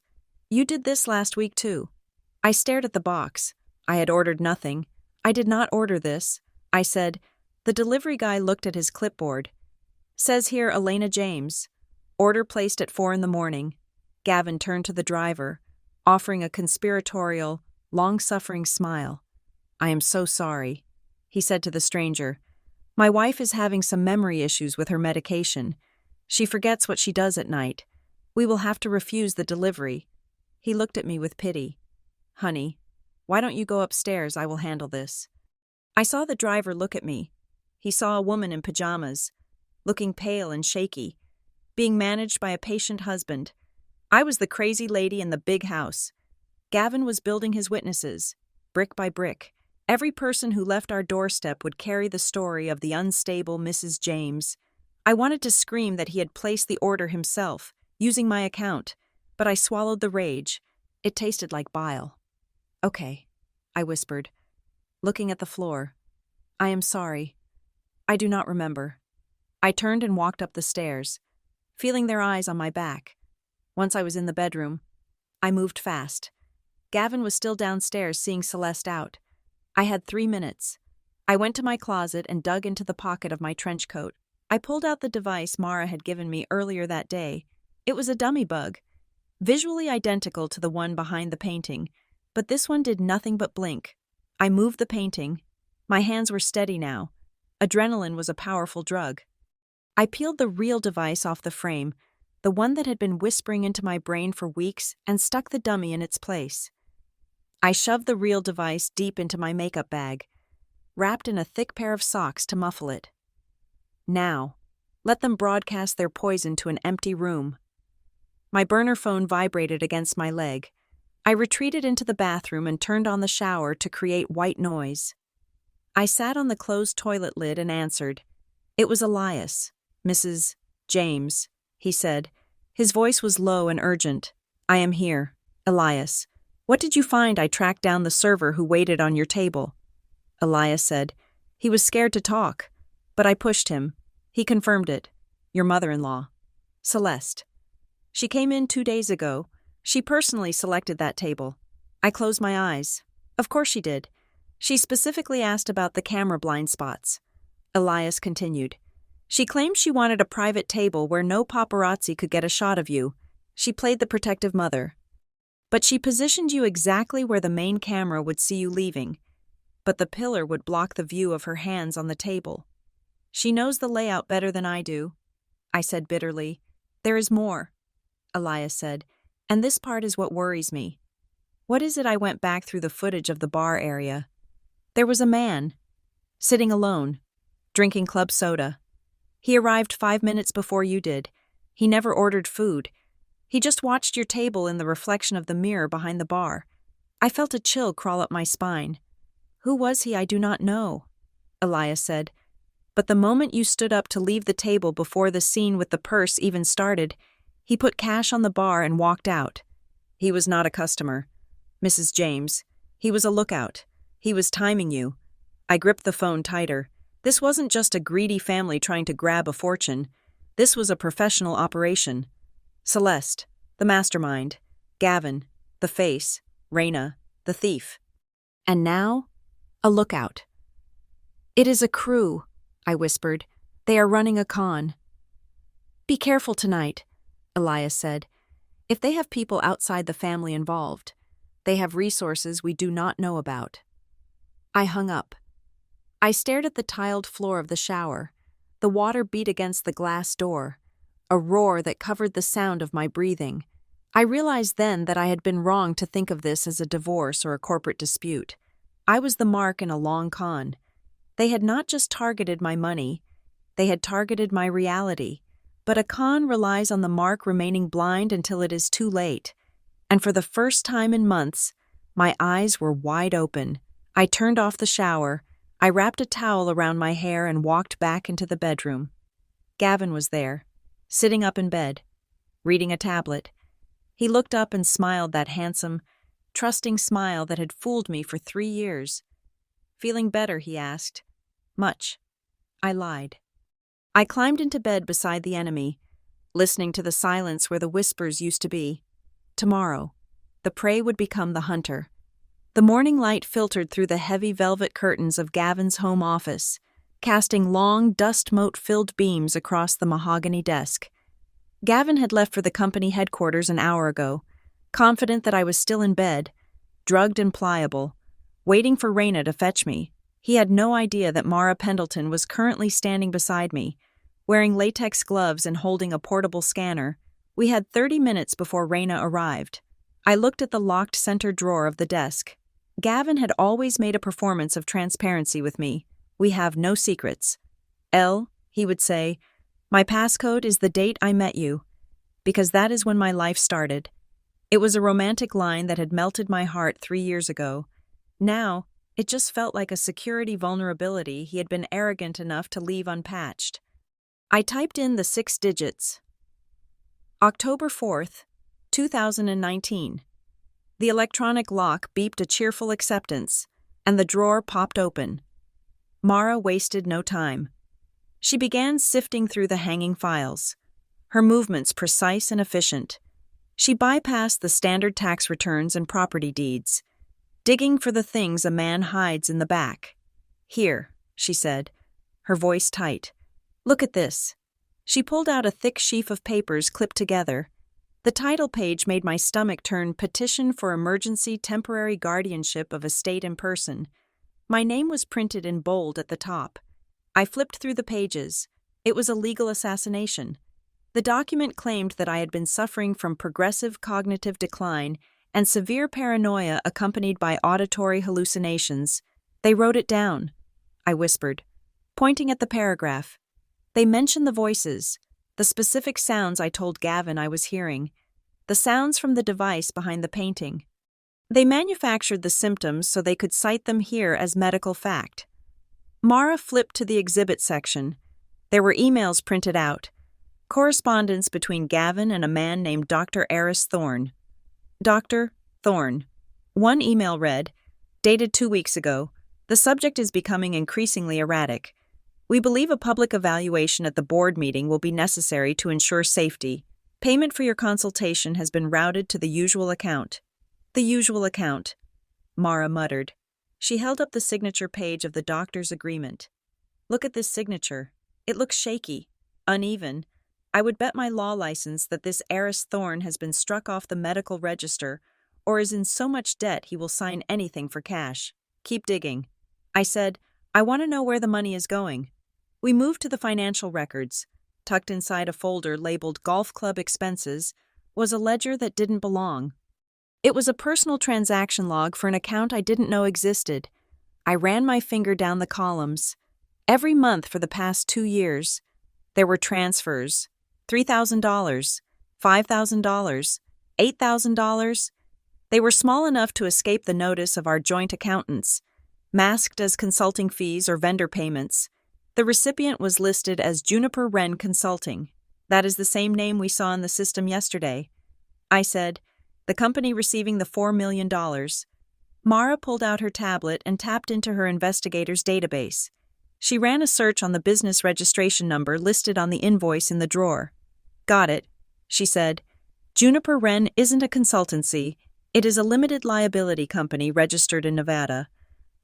You did this last week too. I stared at the box. I had ordered nothing. I did not order this, I said. The delivery guy looked at his clipboard. Says here Elena James. Order placed at 4 a.m. Gavin turned to the driver, offering a conspiratorial, long-suffering smile. I am so sorry, he said to the stranger. My wife is having some memory issues with her medication. She forgets what she does at night. We will have to refuse the delivery. He looked at me with pity. Honey, why don't you go upstairs? I will handle this. I saw the driver look at me. He saw a woman in pajamas, looking pale and shaky, being managed by a patient husband. I was the crazy lady in the big house. Gavin was building his witnesses, brick by brick. Every person who left our doorstep would carry the story of the unstable Mrs. James. I wanted to scream that he had placed the order himself, using my account, but I swallowed the rage. It tasted like bile. Okay, I whispered, looking at the floor. I am sorry. I do not remember. I turned and walked up the stairs, feeling their eyes on my back. Once I was in the bedroom, I moved fast. Gavin was still downstairs seeing Celeste out. I had 3 minutes. I went to my closet and dug into the pocket of my trench coat. I pulled out the device Mara had given me earlier that day. It was a dummy bug, visually identical to the one behind the painting, but this one did nothing but blink. I moved the painting. My hands were steady now. Adrenaline was a powerful drug. I peeled the real device off the frame, the one that had been whispering into my brain for weeks, and stuck the dummy in its place. I shoved the real device deep into my makeup bag, wrapped in a thick pair of socks to muffle it. Now, let them broadcast their poison to an empty room. My burner phone vibrated against my leg. I retreated into the bathroom and turned on the shower to create white noise. I sat on the closed toilet lid and answered. It was Elias, Mrs. James, he said. His voice was low and urgent. I am here, Elias. What did you find? I tracked down the server who waited on your table. Elias said. He was scared to talk, but I pushed him. He confirmed it. Your mother-in-law. Celeste. She came in 2 days ago. She personally selected that table. I closed my eyes. Of course she did. She specifically asked about the camera blind spots. Elias continued. She claimed she wanted a private table where no paparazzi could get a shot of you. She played the protective mother. But she positioned you exactly where the main camera would see you leaving. But the pillar would block the view of her hands on the table. She knows the layout better than I do, I said bitterly. There is more, Elias said, and this part is what worries me. What is it? I went back through the footage of the bar area. There was a man, sitting alone, drinking club soda. He arrived 5 minutes before you did. He never ordered food. He just watched your table in the reflection of the mirror behind the bar. I felt a chill crawl up my spine. Who was he? I do not know, Elias said. But the moment you stood up to leave the table before the scene with the purse even started, he put cash on the bar and walked out. He was not a customer, Mrs. James. He was a lookout. He was timing you. I gripped the phone tighter. This wasn't just a greedy family trying to grab a fortune. This was a professional operation. Celeste, the mastermind. Gavin, the face. Reina, the thief. And now, a lookout. It is a crew, I whispered. They are running a con. Be careful tonight, Elias said. If they have people outside the family involved, they have resources we do not know about. I hung up. I stared at the tiled floor of the shower. The water beat against the glass door, a roar that covered the sound of my breathing. I realized then that I had been wrong to think of this as a divorce or a corporate dispute. I was the mark in a long con. They had not just targeted my money, they had targeted my reality. But a con relies on the mark remaining blind until it is too late. And for the first time in months, my eyes were wide open. I turned off the shower. I wrapped a towel around my hair and walked back into the bedroom. Gavin was there, sitting up in bed, reading a tablet. He looked up and smiled that handsome, trusting smile that had fooled me for 3 years. Feeling better, he asked. Much. I lied. I climbed into bed beside the enemy, listening to the silence where the whispers used to be. Tomorrow, the prey would become the hunter. The morning light filtered through the heavy velvet curtains of Gavin's home office, casting long, dust-mote-filled beams across the mahogany desk. Gavin had left for the company headquarters an hour ago, confident that I was still in bed, drugged and pliable, waiting for Reina to fetch me. He had no idea that Mara Pendleton was currently standing beside me, wearing latex gloves and holding a portable scanner. We had 30 minutes before Reina arrived. I looked at the locked center drawer of the desk. Gavin had always made a performance of transparency with me. We have no secrets. Elle, he would say, my passcode is the date I met you, because that is when my life started. It was a romantic line that had melted my heart 3 years ago. Now, it just felt like a security vulnerability he had been arrogant enough to leave unpatched. I typed in the 6 digits. October 4th, 2019. The electronic lock beeped a cheerful acceptance, and the drawer popped open. Mara wasted no time. She began sifting through the hanging files, her movements precise and efficient. She bypassed the standard tax returns and property deeds, digging for the things a man hides in the back. Here, she said, her voice tight. Look at this. She pulled out a thick sheaf of papers clipped together. The title page made my stomach turn Petition for Emergency Temporary Guardianship of Estate in Person. My name was printed in bold at the top. I flipped through the pages. It was a legal assassination. The document claimed that I had been suffering from progressive cognitive decline and severe paranoia accompanied by auditory hallucinations. They wrote it down, I whispered, pointing at the paragraph. They mentioned the voices, the specific sounds I told Gavin I was hearing, the sounds from the device behind the painting. They manufactured the symptoms so they could cite them here as medical fact. Mara flipped to the exhibit section. There were emails printed out, correspondence between Gavin and a man named Dr. Eris Thorne. Dr. Thorne. One email read, dated 2 weeks ago, the subject is becoming increasingly erratic. We believe a public evaluation at the board meeting will be necessary to ensure safety. Payment for your consultation has been routed to the usual account. The usual account, Mara muttered. She held up the signature page of the doctor's agreement. Look at this signature. It looks shaky, uneven. I would bet my law license that this Eris Thorne has been struck off the medical register or is in so much debt he will sign anything for cash. Keep digging. I said, I want to know where the money is going. We moved to the financial records. Tucked inside a folder labeled Golf Club Expenses was a ledger that didn't belong. It was a personal transaction log for an account I didn't know existed. I ran my finger down the columns. Every month for the past 2 years, There were transfers, $3,000, $5,000, $8,000. They were small enough to escape the notice of our joint accountants, masked as consulting fees or vendor payments. The recipient was listed as Juniper Wren Consulting. That is the same name we saw in the system yesterday. I said, the company receiving the $4 million. Mara pulled out her tablet and tapped into her investigator's database. She ran a search on the business registration number listed on the invoice in the drawer. Got it, she said. Juniper Wren isn't a consultancy. It is a limited liability company registered in Nevada.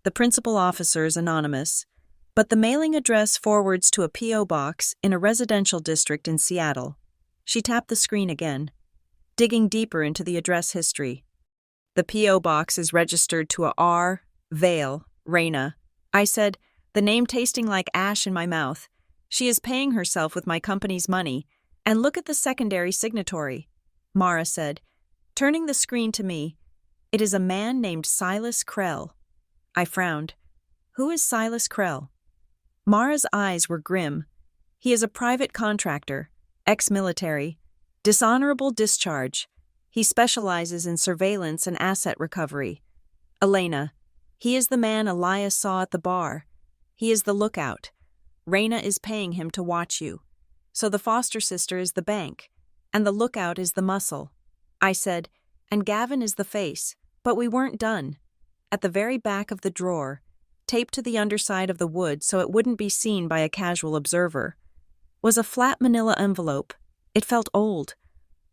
The principal officer is anonymous, but the mailing address forwards to a P.O. box in a residential district in Seattle. She tapped the screen again, digging deeper into the address history. The P.O. box is registered to a R. Vale, Reina. I said, the name tasting like ash in my mouth. She is paying herself with my company's money, and look at the secondary signatory. Mara said, turning the screen to me. It is a man named Silas Krell. I frowned. Who is Silas Krell? Mara's eyes were grim. He is a private contractor, ex-military, dishonorable discharge. He specializes in surveillance and asset recovery. Elena, he is the man Elias saw at the bar. He is the lookout. Reina is paying him to watch you. So the foster sister is the bank, and the lookout is the muscle. I said, and Gavin is the face, but we weren't done. At the very back of the drawer, taped to the underside of the wood so it wouldn't be seen by a casual observer, was a flat manila envelope. It felt old,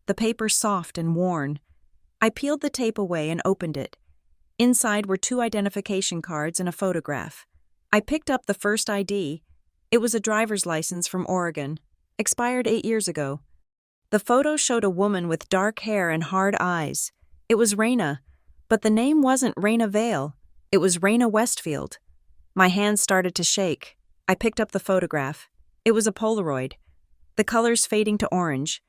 the paper soft and worn. I peeled the tape away and opened it. Inside were 2 identification cards and a photograph. I picked up the first ID. It was a driver's license from Oregon, expired 8 years ago. The photo showed a woman with dark hair and hard eyes. It was Reina, but the name wasn't Reina Vale. It was Reina Westfield. My hands started to shake. I picked up the photograph. It was a Polaroid, the colors fading to orange.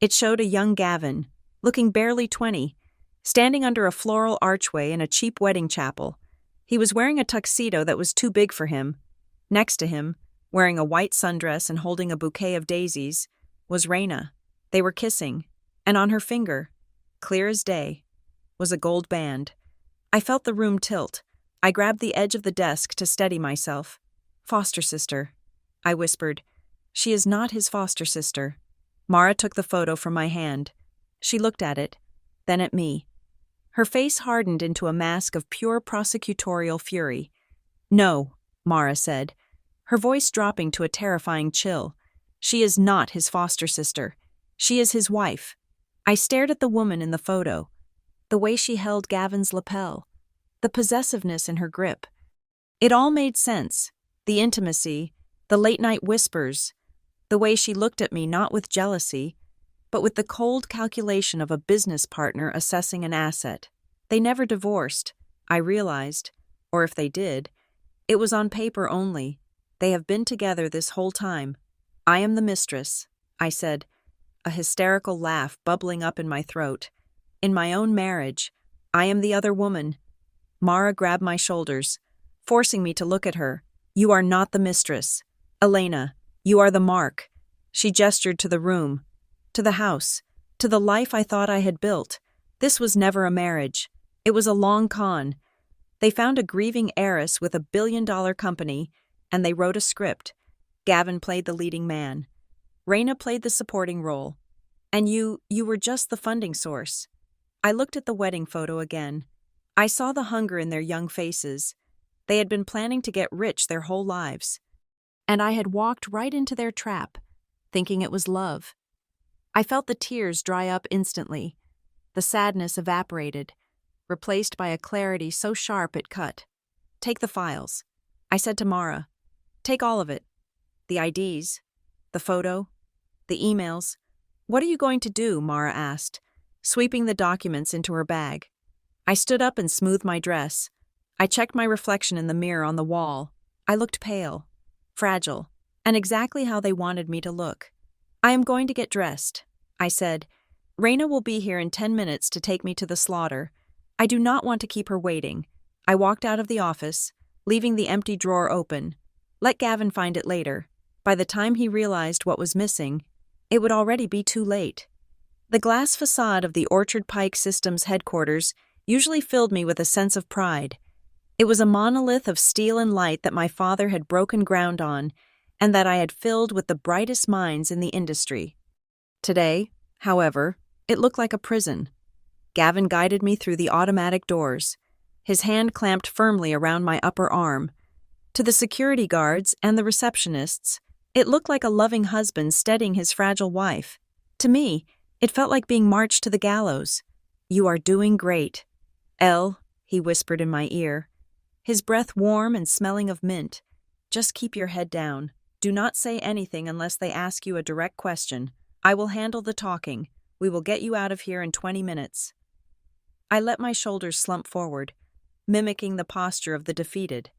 It showed a young Gavin, looking barely 20, standing under a floral archway in a cheap wedding chapel. He was wearing a tuxedo that was too big for him. Next to him, wearing a white sundress and holding a bouquet of daisies, was Reina. They were kissing, and on her finger, clear as day, was a gold band. I felt the room tilt. I grabbed the edge of the desk to steady myself. Foster sister, I whispered. She is not his foster sister. Mara took the photo from my hand. She looked at it, then at me. Her face hardened into a mask of pure prosecutorial fury. No, Mara said, her voice dropping to a terrifying chill. She is not his foster sister. She is his wife. I stared at the woman in the photo, the way she held Gavin's lapel, the possessiveness in her grip. It all made sense, the intimacy, the late-night whispers, the way she looked at me not with jealousy, but with the cold calculation of a business partner assessing an asset. They never divorced, I realized, or if they did, it was on paper only. They have been together this whole time. I am the mistress, I said, a hysterical laugh bubbling up in my throat. In my own marriage, I am the other woman. Mara grabbed my shoulders, forcing me to look at her. You are not the mistress. Elena, you are the mark. She gestured to the room, to the house, to the life I thought I had built. This was never a marriage. It was a long con. They found a grieving heiress with a billion-dollar company, and they wrote a script. Gavin played the leading man. Reina played the supporting role. And you were just the funding source. I looked at the wedding photo again. I saw the hunger in their young faces. They had been planning to get rich their whole lives. And I had walked right into their trap, thinking it was love. I felt the tears dry up instantly. The sadness evaporated, replaced by a clarity so sharp it cut. Take the files, I said to Mara. Take all of it. The IDs, the photo, the emails. What are you going to do? Mara asked, sweeping the documents into her bag. I stood up and smoothed my dress. I checked my reflection in the mirror on the wall. I looked pale, fragile, and exactly how they wanted me to look. I am going to get dressed, I said. Reina will be here in 10 minutes to take me to the slaughter. I do not want to keep her waiting. I walked out of the office, leaving the empty drawer open. Let Gavin find it later. By the time he realized what was missing, it would already be too late. The glass facade of the Orchard Pike Systems headquarters usually filled me with a sense of pride. It was a monolith of steel and light that my father had broken ground on, and that I had filled with the brightest minds in the industry. Today, however, it looked like a prison. Gavin guided me through the automatic doors, his hand clamped firmly around my upper arm. To the security guards and the receptionists, it looked like a loving husband steadying his fragile wife. To me, it felt like being marched to the gallows. "You are doing great." "Elle," he whispered in my ear, his breath warm and smelling of mint. "Just keep your head down. Do not say anything unless they ask you a direct question. I will handle the talking. We will get you out of here in 20 minutes. I let my shoulders slump forward, mimicking the posture of the defeated.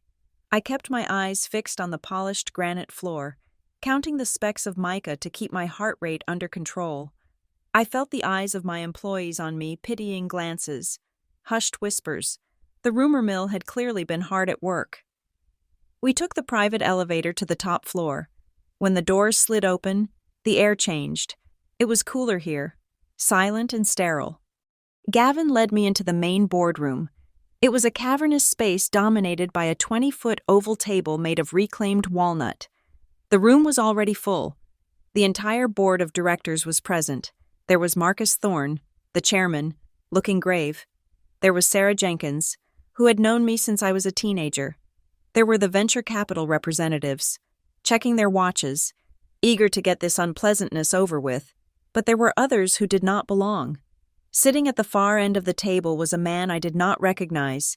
I kept my eyes fixed on the polished granite floor, counting the specks of mica to keep my heart rate under control. I felt the eyes of my employees on me, pitying glances, hushed whispers. The rumor mill had clearly been hard at work. We took the private elevator to the top floor. When the doors slid open, the air changed. It was cooler here, silent and sterile. Gavin led me into the main boardroom. It was a cavernous space dominated by a 20-foot oval table made of reclaimed walnut. The room was already full. The entire board of directors was present. There was Marcus Thorne, the chairman, looking grave. There was Sarah Jenkins, who had known me since I was a teenager. There were the venture capital representatives, checking their watches, eager to get this unpleasantness over with, but there were others who did not belong. Sitting at the far end of the table was a man I did not recognize.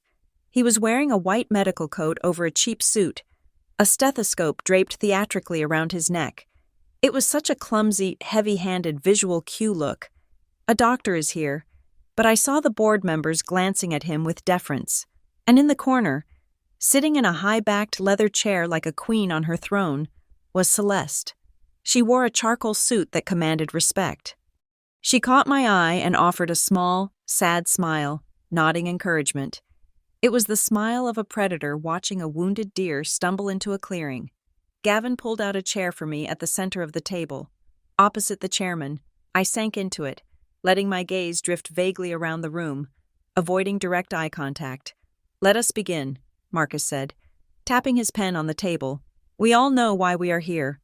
He was wearing a white medical coat over a cheap suit, a stethoscope draped theatrically around his neck. It was such a clumsy, heavy-handed visual cue look. A doctor is here, but I saw the board members glancing at him with deference. And in the corner, sitting in a high-backed leather chair like a queen on her throne, was Celeste. She wore a charcoal suit that commanded respect. She caught my eye and offered a small, sad smile, nodding encouragement. It was the smile of a predator watching a wounded deer stumble into a clearing. Gavin pulled out a chair for me at the center of the table. Opposite the chairman, I sank into it, letting my gaze drift vaguely around the room, avoiding direct eye contact. "Let us begin," Marcus said, tapping his pen on the table. "We all know why we are here.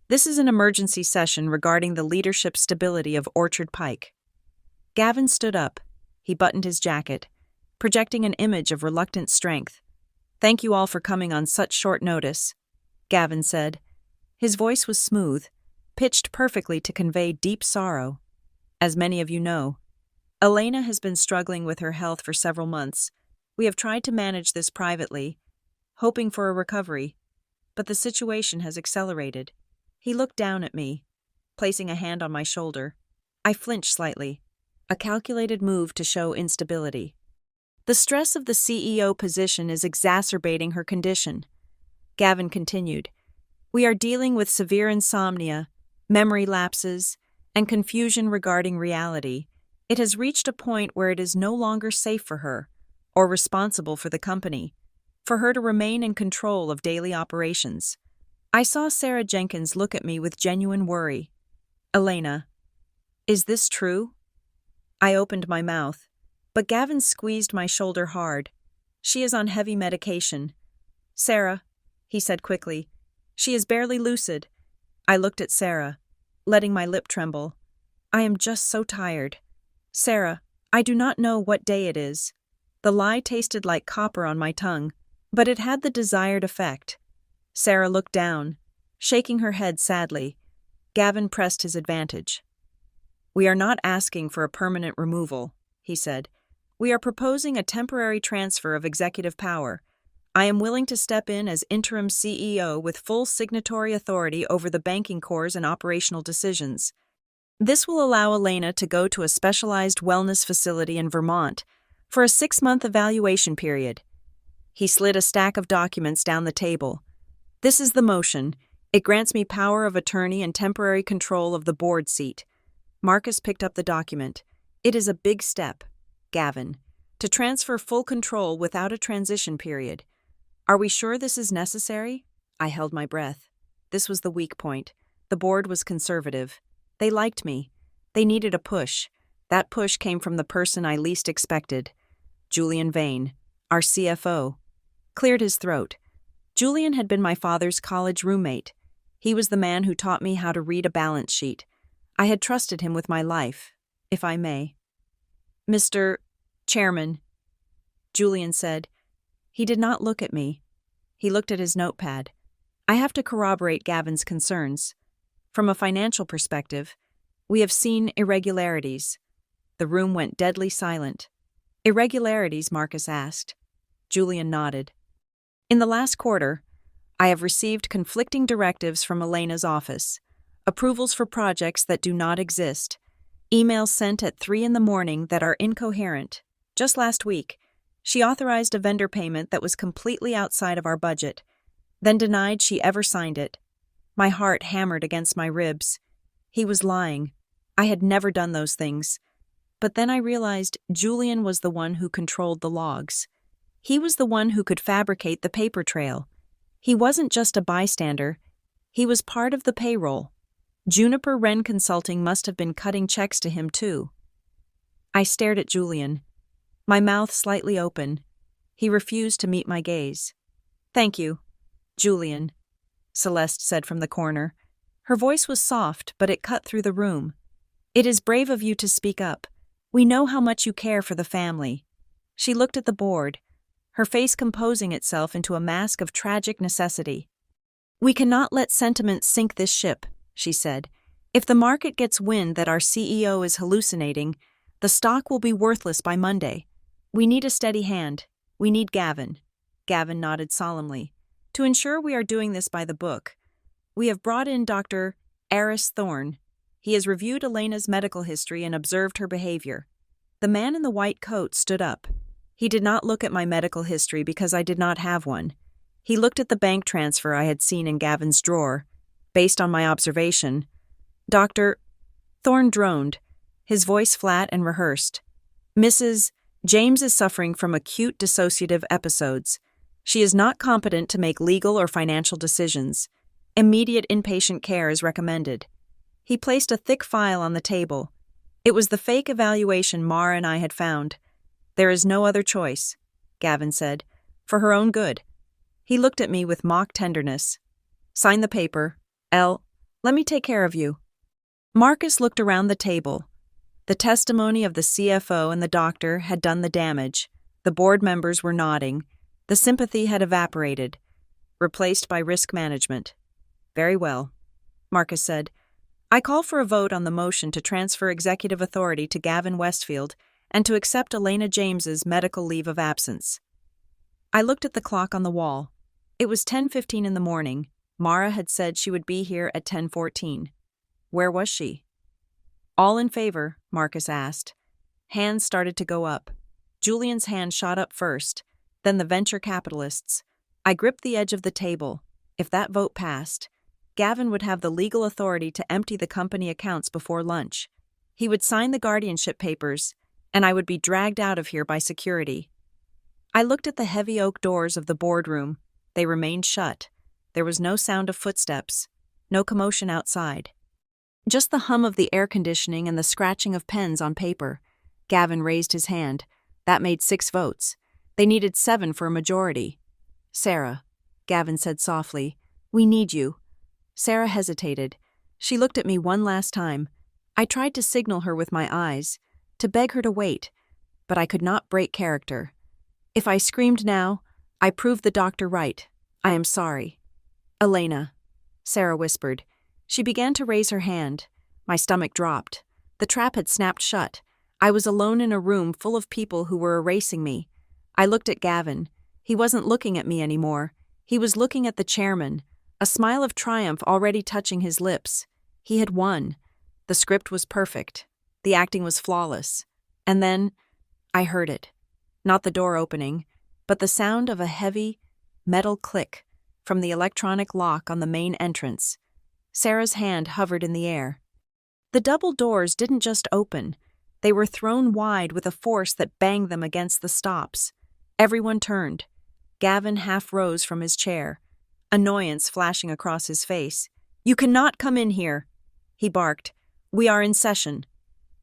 This is an emergency session regarding the leadership stability of Orchard Pike." Gavin stood up. He buttoned his jacket, projecting an image of reluctant strength. "Thank you all for coming on such short notice," Gavin said. His voice was smooth, pitched perfectly to convey deep sorrow. "As many of you know, Leona has been struggling with her health for several months. We have tried to manage this privately, hoping for a recovery, but the situation has accelerated." He looked down at me, placing a hand on my shoulder. I flinched slightly, a calculated move to show instability. "The stress of the CEO position is exacerbating her condition," Gavin continued. "We are dealing with severe insomnia, memory lapses, and confusion regarding reality. It has reached a point where it is no longer safe for her, or responsible for the company, for her to remain in control of daily operations." I saw Sarah Jenkins look at me with genuine worry. "Elena, is this true?" I opened my mouth, but Gavin squeezed my shoulder hard. "She is on heavy medication." "Sarah," he said quickly, "she is barely lucid." I looked at Sarah, letting my lip tremble. "I am just so tired. Sarah, I do not know what day it is." The lie tasted like copper on my tongue, but it had the desired effect. Sarah looked down, shaking her head sadly. Gavin pressed his advantage. "We are not asking for a permanent removal," he said. "We are proposing a temporary transfer of executive power. I am willing to step in as interim CEO with full signatory authority over the banking cores and operational decisions. This will allow Elena to go to a specialized wellness facility in Vermont for a 6-month evaluation period." He slid a stack of documents down the table. "This is the motion. It grants me power of attorney and temporary control of the board seat." Marcus picked up the document. "It is a big step, Gavin, to transfer full control without a transition period. Are we sure this is necessary?" I held my breath. This was the weak point. The board was conservative. They liked me. They needed a push. That push came from the person I least expected. Julian Vane, our CFO, cleared his throat. Julian had been my father's college roommate. He was the man who taught me how to read a balance sheet. I had trusted him with my life, if I may. Mr. Chairman, Julian said. He did not look at me. He looked at his notepad. I have to corroborate Gavin's concerns. From a financial perspective, we have seen irregularities. The room went deadly silent. Irregularities, Marcus asked. Julian nodded. In the last quarter, I have received conflicting directives from Elena's office. Approvals for projects that do not exist. Emails sent at 3 a.m. that are incoherent. Just last week, she authorized a vendor payment that was completely outside of our budget, then denied she ever signed it. My heart hammered against my ribs. He was lying. I had never done those things. But then I realized Julian was the one who controlled the logs. He was the one who could fabricate the paper trail. He wasn't just a bystander. He was part of the payroll. Juniper Wren Consulting must have been cutting checks to him, too. I stared at Julian, my mouth slightly open. He refused to meet my gaze. "Thank you, Julian," Celeste said from the corner. Her voice was soft, but it cut through the room. "It is brave of you to speak up. We know how much you care for the family." She looked at the board, her face composing itself into a mask of tragic necessity. "We cannot let sentiment sink this ship," she said. "If the market gets wind that our CEO is hallucinating, the stock will be worthless by Monday. We need a steady hand. We need Gavin." Gavin nodded solemnly. "To ensure we are doing this by the book, we have brought in Dr. Aris Thorne. He has reviewed Elena's medical history and observed her behavior." The man in the white coat stood up. He did not look at my medical history because I did not have one. He looked at the bank transfer I had seen in Gavin's drawer. Based on my observation, Dr. Thorne droned, his voice flat and rehearsed. "Mrs. James is suffering from acute dissociative episodes. She is not competent to make legal or financial decisions. Immediate inpatient care is recommended." He placed a thick file on the table. It was the fake evaluation Mara and I had found. "There is no other choice," Gavin said, "for her own good." He looked at me with mock tenderness. "Sign the paper. Let me take care of you." Marcus looked around the table. The testimony of the CFO and the doctor had done the damage. The board members were nodding. The sympathy had evaporated, replaced by risk management. "Very well," Marcus said. "I call for a vote on the motion to transfer executive authority to Gavin Westfield and to accept Elena James's medical leave of absence." I looked at the clock on the wall. It was 10:15 in the morning. Mara had said she would be here at 10:14. Where was she? "All in favor?" Marcus asked. Hands started to go up. Julian's hand shot up first, then the venture capitalists. I gripped the edge of the table. If that vote passed, Gavin would have the legal authority to empty the company accounts before lunch. He would sign the guardianship papers, and I would be dragged out of here by security. I looked at the heavy oak doors of the boardroom. They remained shut. There was no sound of footsteps, no commotion outside. Just the hum of the air conditioning and the scratching of pens on paper. Gavin raised his hand. That made 6 votes. They needed 7 for a majority. "Sarah," Gavin said softly, "we need you." Sarah hesitated. She looked at me one last time. I tried to signal her with my eyes, to beg her to wait, but I could not break character. If I screamed now, I proved the doctor right. "I am sorry." "Elena," Sarah whispered. She began to raise her hand. My stomach dropped. The trap had snapped shut. I was alone in a room full of people who were erasing me. I looked at Gavin. He wasn't looking at me anymore. He was looking at the chairman, a smile of triumph already touching his lips. He had won. The script was perfect. The acting was flawless. And then I heard it. Not the door opening, but the sound of a heavy, metal click from the electronic lock on the main entrance. Sarah's hand hovered in the air. The double doors didn't just open. They were thrown wide with a force that banged them against the stops. Everyone turned. Gavin half rose from his chair. annoyance flashing across his face. "You cannot come in here," he barked. "We are in session."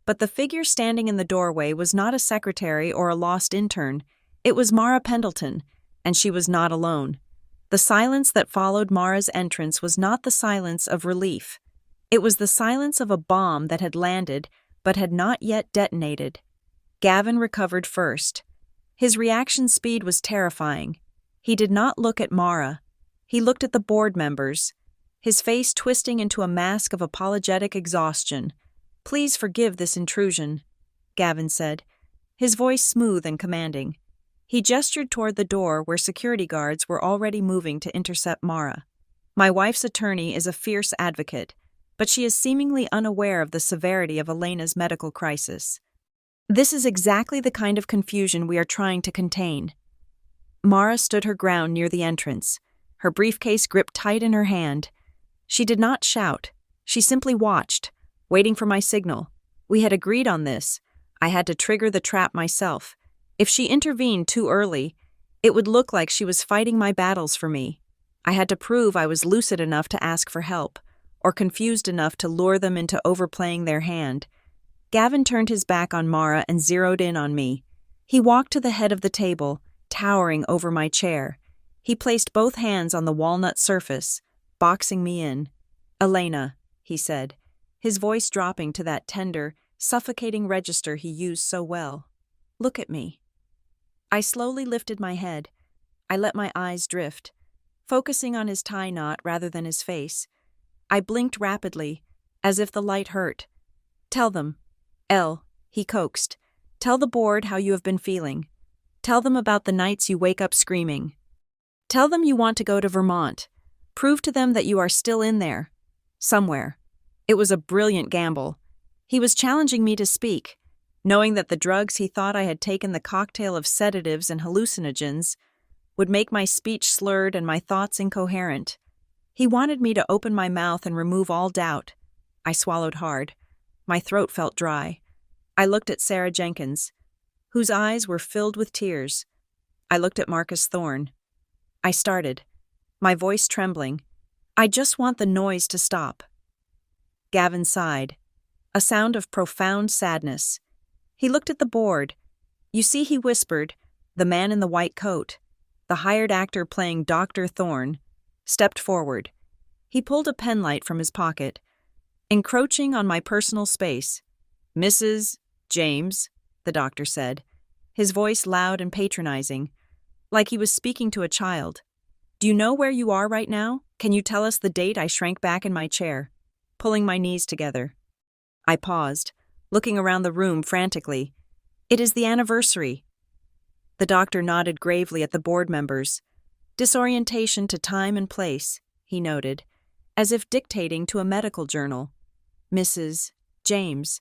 But the figure standing in the doorway was not a secretary or a lost intern. It was Mara Pendleton, and she was not alone. The silence that followed Mara's entrance was not the silence of relief. It was the silence of a bomb that had landed but had not yet detonated. Gavin recovered first. His reaction speed was terrifying. He did not look at Mara. He looked at the board members, his face twisting into a mask of apologetic exhaustion. "Please forgive this intrusion," Gavin said, his voice smooth and commanding. He gestured toward the door where security guards were already moving to intercept Mara. "My wife's attorney is a fierce advocate, but she is seemingly unaware of the severity of Elena's medical crisis. This is exactly the kind of confusion we are trying to contain." Mara stood her ground near the entrance, her briefcase gripped tight in her hand. She did not shout. She simply watched, waiting for my signal. We had agreed on this. I had to trigger the trap myself. If she intervened too early, it would look like she was fighting my battles for me. I had to prove I was lucid enough to ask for help, or confused enough to lure them into overplaying their hand. Gavin turned his back on Mara and zeroed in on me. He walked to the head of the table, towering over my chair. He placed both hands on the walnut surface, boxing me in. "Elena," he said, his voice dropping to that tender, suffocating register he used so well. "Look at me." I slowly lifted my head. I let my eyes drift, focusing on his tie knot rather than his face. I blinked rapidly, as if the light hurt. "Tell them." He coaxed. "Tell the board how you have been feeling. Tell them about the nights you wake up screaming. Tell them you want to go to Vermont. Prove to them that you are still in there. Somewhere." It was a brilliant gamble. He was challenging me to speak, knowing that the drugs he thought I had taken, the cocktail of sedatives and hallucinogens, would make my speech slurred and my thoughts incoherent. He wanted me to open my mouth and remove all doubt. I swallowed hard. My throat felt dry. I looked at Sarah Jenkins, whose eyes were filled with tears. I looked at Marcus Thorne. I started, my voice trembling. "I just want the noise to stop." Gavin sighed, a sound of profound sadness. He looked at the board. "You see," he whispered, "the man in the white coat, the hired actor playing Dr. Thorne, stepped forward. He pulled a penlight from his pocket, encroaching on my personal space. "Mrs. James," the doctor said, his voice loud and patronizing, like he was speaking to a child. "Do you know where you are right now? Can you tell us the date?" I shrank back in my chair, pulling my knees together. I paused, looking around the room frantically. "It is the anniversary." The doctor nodded gravely at the board members. "Disorientation to time and place," he noted, as if dictating to a medical journal. "Mrs. James,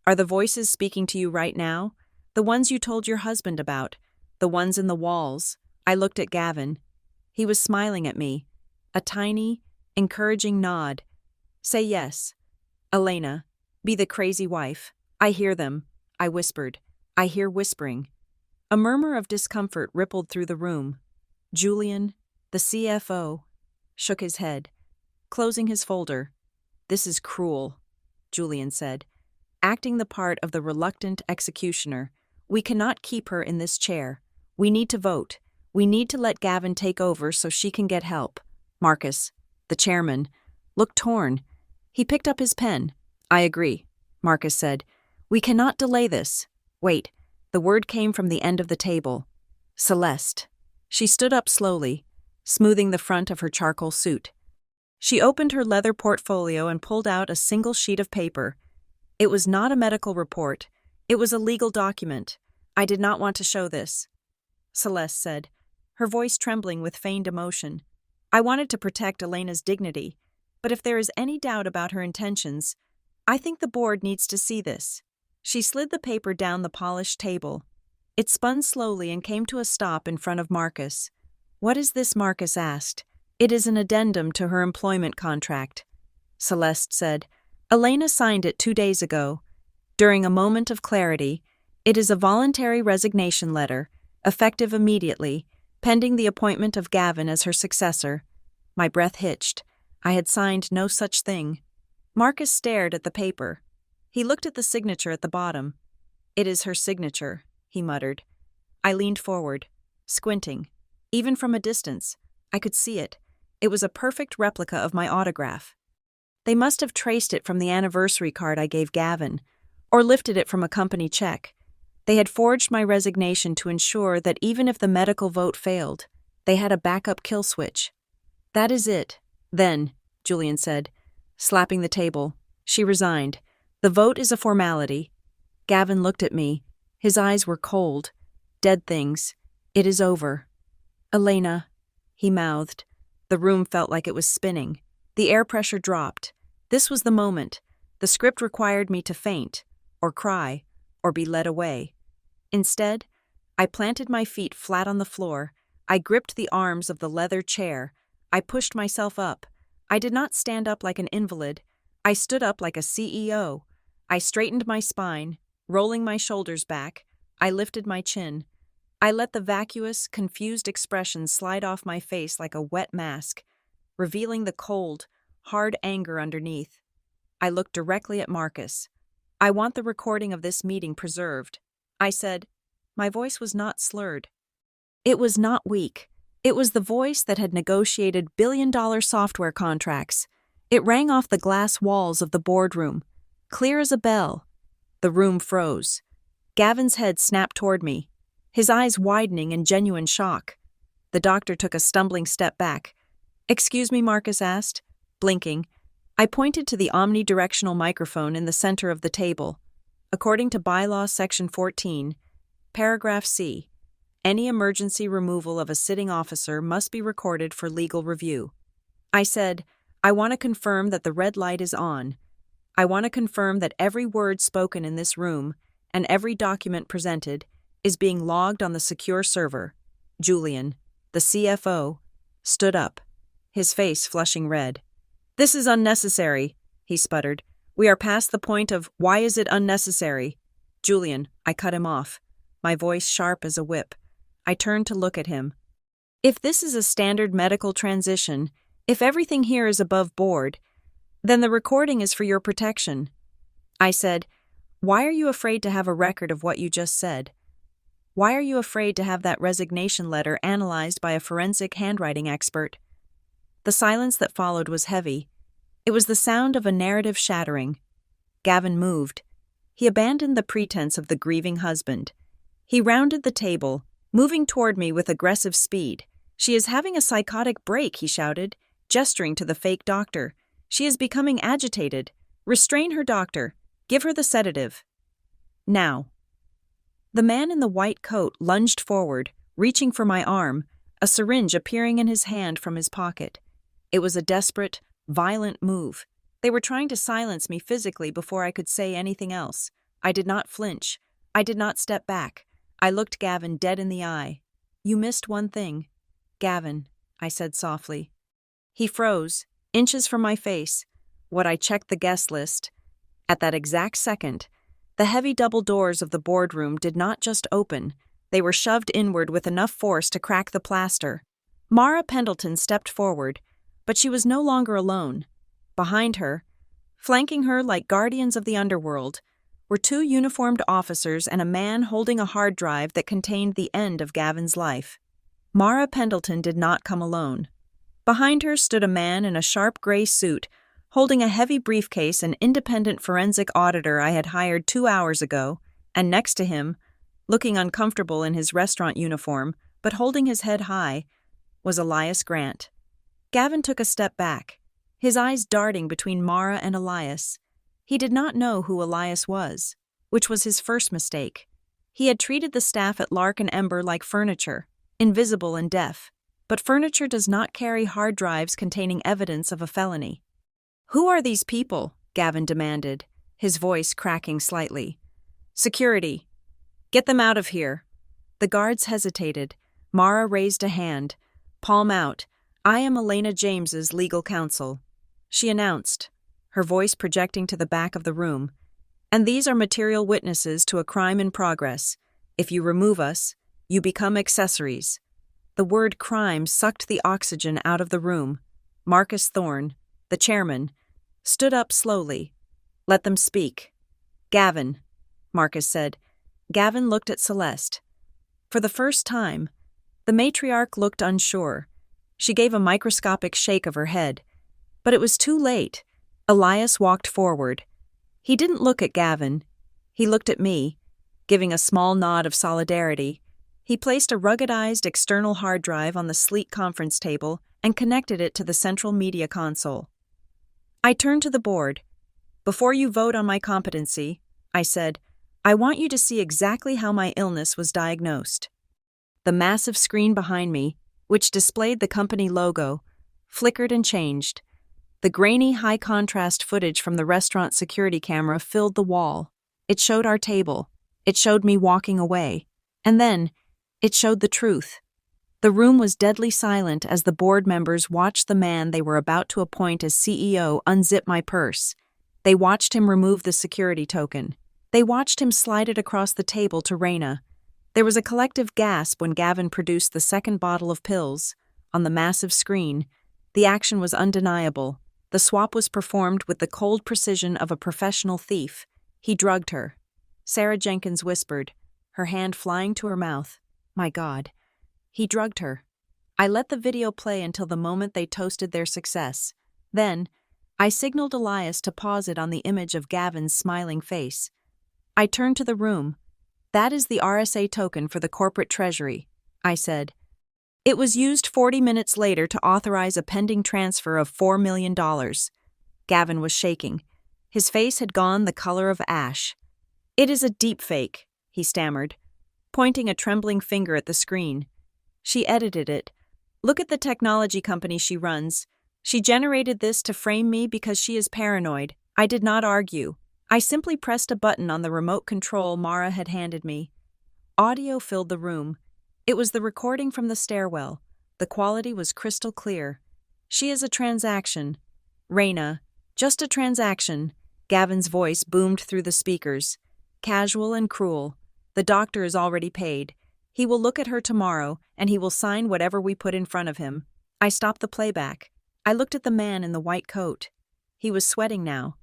are the voices speaking to you right now? The ones you told your husband about? The ones in the walls?" I looked at Gavin. He was smiling at me, a tiny, encouraging nod. "Say yes. Elena, be the crazy wife." "I hear them," I whispered. "I hear whispering." A murmur of discomfort rippled through the room. Julian, the CFO, shook his head, closing his folder. "This is cruel," Julian said, acting the part of the reluctant executioner. "We cannot keep her in this chair. We need to vote. We need to let Gavin take over so she can get help." Marcus, the chairman, looked torn. He picked up his pen. "I agree," Marcus said. "We cannot delay this." "Wait." The word came from the end of the table. "Celeste." She stood up slowly, smoothing the front of her charcoal suit. She opened her leather portfolio and pulled out a single sheet of paper. It was not a medical report. It was a legal document. "I did not want to show this," Celeste said, her voice trembling with feigned emotion. "I wanted to protect Elena's dignity, but if there is any doubt about her intentions, I think the board needs to see this." She slid the paper down the polished table. It spun slowly and came to a stop in front of Marcus. "What is this?" Marcus asked. "It is an addendum to her employment contract," Celeste said. "Elena signed it 2 days ago. During a moment of clarity, it is a voluntary resignation letter, effective immediately, pending the appointment of Gavin as her successor. My breath hitched. I had signed no such thing. Marcus stared at the paper. He looked at the signature at the bottom. "It is her signature," he muttered. I leaned forward, squinting. Even from a distance, I could see it. It was a perfect replica of my autograph. They must have traced it from the anniversary card I gave Gavin, or lifted it from a company check. They had forged my resignation to ensure that even if the medical vote failed, they had a backup kill switch. "That is it, then," Julian said, slapping the table. "She resigned. The vote is a formality." Gavin looked at me. His eyes were cold. "Dead things. It is over." "Elena," he mouthed. The room felt like it was spinning. The air pressure dropped. This was the moment. The script required me to faint, or cry, or be led away. Instead, I planted my feet flat on the floor. I gripped the arms of the leather chair. I pushed myself up. I did not stand up like an invalid. I stood up like a CEO. I straightened my spine, rolling my shoulders back. I lifted my chin. I let the vacuous, confused expression slide off my face like a wet mask, revealing the cold, hard anger underneath. I looked directly at Marcus. "I want the recording of this meeting preserved," I said. My voice was not slurred. It was not weak. It was the voice that had negotiated billion-dollar software contracts. It rang off the glass walls of the boardroom, clear as a bell. The room froze. Gavin's head snapped toward me, his eyes widening in genuine shock. The doctor took a stumbling step back. "Excuse me," Marcus asked, blinking. I pointed to the omnidirectional microphone in the center of the table. According to Bylaw Section 14, Paragraph C, any emergency removal of a sitting officer must be recorded for legal review. I said, "I want to confirm that the red light is on. I want to confirm that every word spoken in this room and every document presented is being logged on the secure server." Julian, the CFO, stood up, his face flushing red. "This is unnecessary," he sputtered. "We are past the point of why is it unnecessary?" "Julian," I cut him off, my voice sharp as a whip. I turned to look at him. "If this is a standard medical transition, if everything here is above board, then the recording is for your protection." I said, "Why are you afraid to have a record of what you just said? Why are you afraid to have that resignation letter analyzed by a forensic handwriting expert?" The silence that followed was heavy. It was the sound of a narrative shattering. Gavin moved. He abandoned the pretense of the grieving husband. He rounded the table, moving toward me with aggressive speed. "She is having a psychotic break," he shouted, gesturing to the fake doctor. "She is becoming agitated. Restrain her, doctor. Give her the sedative. Now." The man in the white coat lunged forward, reaching for my arm, a syringe appearing in his hand from his pocket. It was a desperate, violent move. They were trying to silence me physically before I could say anything else. I did not flinch. I did not step back. I looked Gavin dead in the eye. "You missed one thing." "Gavin," I said softly. He froze, inches from my face. What I checked the guest list. At that exact second, the heavy double doors of the boardroom did not just open, they were shoved inward with enough force to crack the plaster. Mara Pendleton stepped forward, but she was no longer alone. Behind her, flanking her like guardians of the underworld, were two uniformed officers and a man holding a hard drive that contained the end of Gavin's life. Mara Pendleton did not come alone. Behind her stood a man in a sharp gray suit, holding a heavy briefcase, an independent forensic auditor I had hired 2 hours ago, and next to him, looking uncomfortable in his restaurant uniform, but holding his head high, was Elias Grant. Gavin took a step back, his eyes darting between Mara and Elias. He did not know who Elias was, which was his first mistake. He had treated the staff at Lark and Ember like furniture, invisible and deaf. But furniture does not carry hard drives containing evidence of a felony. "Who are these people?" Gavin demanded, his voice cracking slightly. "Security. Get them out of here." The guards hesitated. Mara raised a hand. Palm out. "I am Elena James's legal counsel," she announced, her voice projecting to the back of the room. "And these are material witnesses to a crime in progress. If you remove us, you become accessories." The word crime sucked the oxygen out of the room. Marcus Thorne, the chairman, stood up slowly. "Let them speak." "Gavin," Marcus said. Gavin looked at Celeste. For the first time, the matriarch looked unsure. She gave a microscopic shake of her head. But it was too late. Elias walked forward. He didn't look at Gavin. He looked at me, giving a small nod of solidarity. He placed a ruggedized external hard drive on the sleek conference table and connected it to the central media console. I turned to the board. "Before you vote on my competency," I said, "I want you to see exactly how my illness was diagnosed." The massive screen behind me, which displayed the company logo, flickered and changed. The grainy, high-contrast footage from the restaurant security camera filled the wall. It showed our table. It showed me walking away. And then, it showed the truth. The room was deadly silent as the board members watched the man they were about to appoint as CEO unzip my purse. They watched him remove the security token. They watched him slide it across the table to Reina. There was a collective gasp when Gavin produced the second bottle of pills. On the massive screen, the action was undeniable. The swap was performed with the cold precision of a professional thief. He drugged her. Sarah Jenkins whispered, her hand flying to her mouth. "My God." He drugged her. I let the video play until the moment they toasted their success. Then, I signaled Elias to pause it on the image of Gavin's smiling face. I turned to the room. "That is the RSA token for the corporate treasury," I said. It was used 40 minutes later to authorize a pending transfer of $4 million. Gavin was shaking. His face had gone the color of ash. "It is a deep fake," he stammered, pointing a trembling finger at the screen. "She edited it. Look at the technology company she runs. She generated this to frame me because she is paranoid." I did not argue. I simply pressed a button on the remote control Mara had handed me. Audio filled the room. It was the recording from the stairwell. The quality was crystal clear. "She is a transaction. Reina, just a transaction." Gavin's voice boomed through the speakers. "Casual and cruel. The doctor is already paid. He will look at her tomorrow, and he will sign whatever we put in front of him." I stopped the playback. I looked at the man in the white coat. He was sweating now,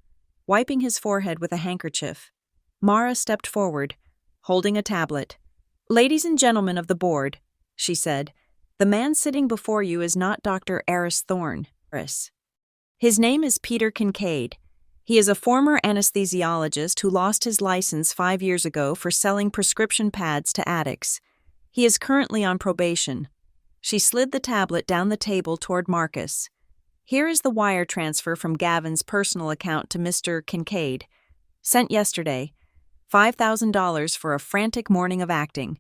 wiping his forehead with a handkerchief. Mara stepped forward, holding a tablet. "Ladies and gentlemen of the board," she said, "the man sitting before you is not Dr. Eris Thorne. His name is Peter Kincaid. He is a former anesthesiologist who lost his license 5 years ago for selling prescription pads to addicts. He is currently on probation." She slid the tablet down the table toward Marcus. "Here is the wire transfer from Gavin's personal account to Mr. Kincaid. Sent yesterday. $5,000 for a frantic morning of acting."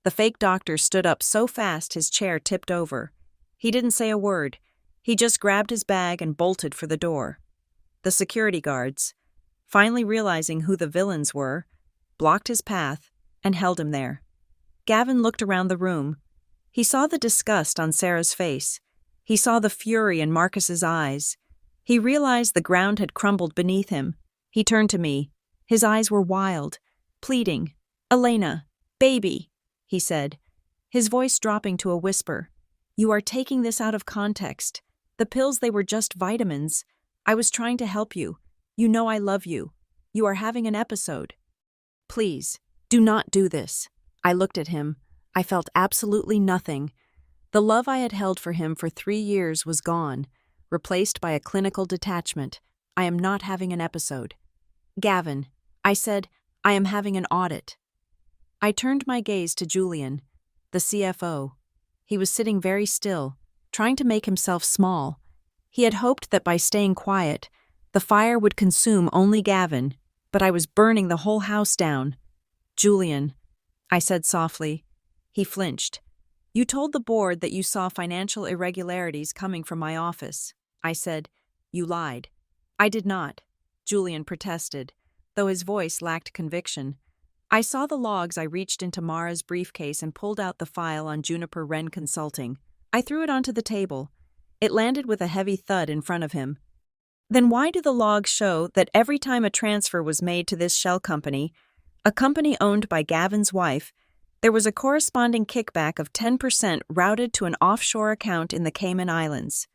The fake doctor stood up so fast his chair tipped over. He didn't say a word. He just grabbed his bag and bolted for the door. The security guards, finally realizing who the villains were, blocked his path and held him there. Gavin looked around the room. He saw the disgust on Sarah's face. He saw the fury in Marcus's eyes. He realized the ground had crumbled beneath him. He turned to me. His eyes were wild, pleading. "Elena, baby," he said, his voice dropping to a whisper. "You are taking this out of context. The pills, they were just vitamins. I was trying to help you. You know I love you. You are having an episode. Please, do not do this." I looked at him. I felt absolutely nothing. The love I had held for him for 3 years was gone, replaced by a clinical detachment. "I am not having an episode." "Gavin," I said, "I am having an audit." I turned my gaze to Julian, the CFO. He was sitting very still, trying to make himself small. He had hoped that by staying quiet, the fire would consume only Gavin, but I was burning the whole house down. "Julian," I said softly. He flinched. "You told the board that you saw financial irregularities coming from my office." I said, "You lied." "I did not," Julian protested, though his voice lacked conviction. "I saw the logs." I reached into Mara's briefcase and pulled out the file on Juniper Wren Consulting. I threw it onto the table. It landed with a heavy thud in front of him. "Then why do the logs show that every time a transfer was made to this shell company, a company owned by Gavin's wife, there was a corresponding kickback of 10% routed to an offshore account in the Cayman Islands?"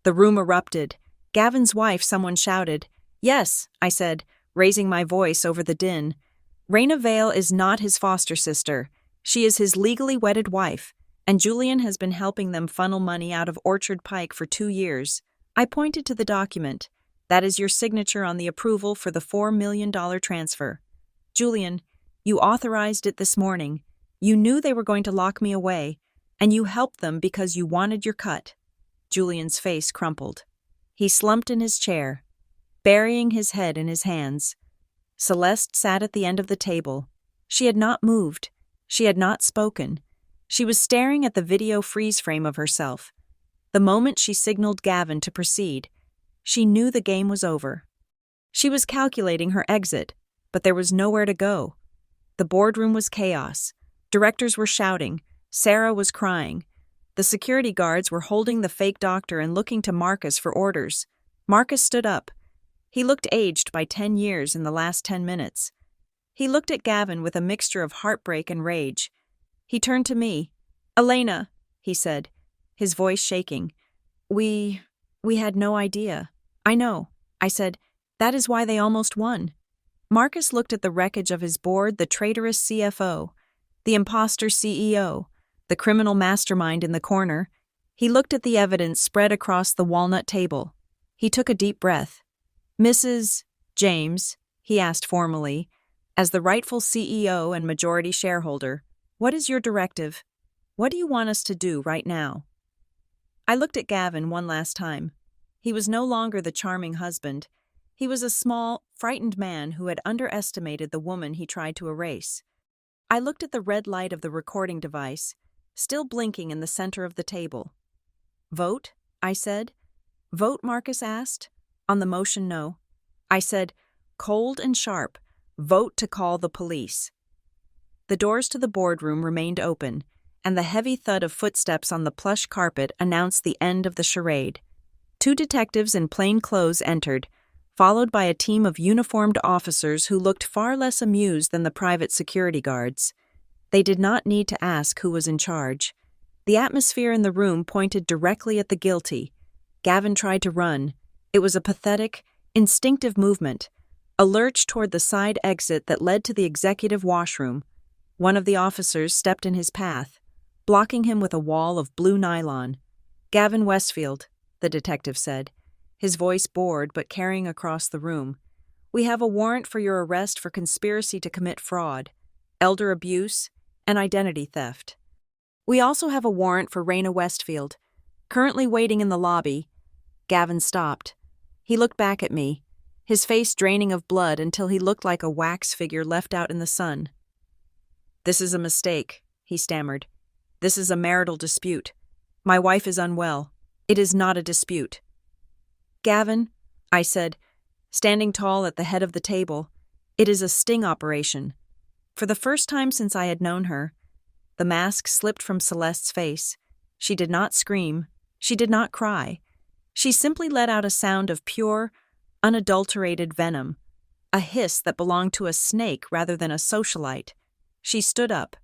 The room erupted. Gavin's wife, someone shouted. Yes, I said, raising my voice over the din. Raina Vale is not his foster sister. She is his legally wedded wife, and Julian has been helping them funnel money out of Orchard Pike for 2 years. I pointed to the document. That is your signature on the approval for the $4 million transfer. Julian, you authorized it this morning. You knew they were going to lock me away, and you helped them because you wanted your cut. Julian's face crumpled. He slumped in his chair, burying his head in his hands. Celeste sat at the end of the table. She had not moved. She had not spoken. She was staring at the video freeze frame of herself. The moment she signaled Gavin to proceed, she knew the game was over. She was calculating her exit, but there was nowhere to go. The boardroom was chaos. Directors were shouting. Sarah was crying. The security guards were holding the fake doctor and looking to Marcus for orders. Marcus stood up. He looked aged by 10 years in the last 10 minutes. He looked at Gavin with a mixture of heartbreak and rage. He turned to me. Elena, he said, his voice shaking. We had no idea. I know, I said. That is why they almost won. Marcus looked at the wreckage of his board, the traitorous CFO, the imposter CEO, the criminal mastermind in the corner. He looked at the evidence spread across the walnut table. He took a deep breath. Mrs. James, he asked formally, as the rightful CEO and majority shareholder, what is your directive? What do you want us to do right now? I looked at Gavin one last time. He was no longer the charming husband. He was a small, frightened man who had underestimated the woman he tried to erase. I looked at the red light of the recording device, still blinking in the center of the table. Vote? I said. Vote, Marcus asked. On the motion, no. I said, cold and sharp, vote to call the police. The doors to the boardroom remained open, and the heavy thud of footsteps on the plush carpet announced the end of the charade. 2 detectives in plain clothes entered, followed by a team of uniformed officers who looked far less amused than the private security guards. They did not need to ask who was in charge. The atmosphere in the room pointed directly at the guilty. Gavin tried to run. It was a pathetic, instinctive movement, a lurch toward the side exit that led to the executive washroom. One of the officers stepped in his path, blocking him with a wall of blue nylon. Gavin Westfield, the detective said, his voice bored but carrying across the room. We have a warrant for your arrest for conspiracy to commit fraud, elder abuse, and identity theft. We also have a warrant for Raina Westfield, currently waiting in the lobby. Gavin stopped. He looked back at me, his face draining of blood until he looked like a wax figure left out in the sun. This is a mistake, he stammered. This is a marital dispute. My wife is unwell. It is not a dispute. Gavin, I said, standing tall at the head of the table, it is a sting operation. For the first time since I had known her, the mask slipped from Celeste's face. She did not scream. She did not cry. She simply let out a sound of pure, unadulterated venom, a hiss that belonged to a snake rather than a socialite. She stood up,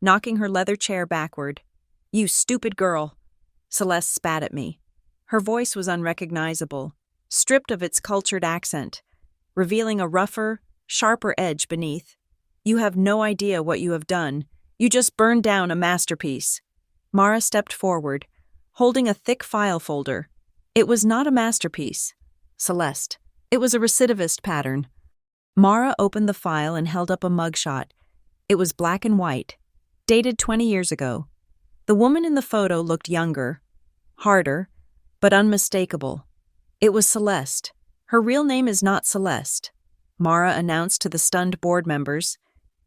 knocking her leather chair backward. You stupid girl! Celeste spat at me. Her voice was unrecognizable, stripped of its cultured accent, revealing a rougher, sharper edge beneath. You have no idea what you have done. You just burned down a masterpiece. Mara stepped forward, holding a thick file folder. It was not a masterpiece, Celeste. It was a recidivist pattern. Mara opened the file and held up a mugshot. It was black and white, dated 20 years ago. The woman in the photo looked younger, harder, but unmistakable. It was Celeste. Her real name is not Celeste, Mara announced to the stunned board members.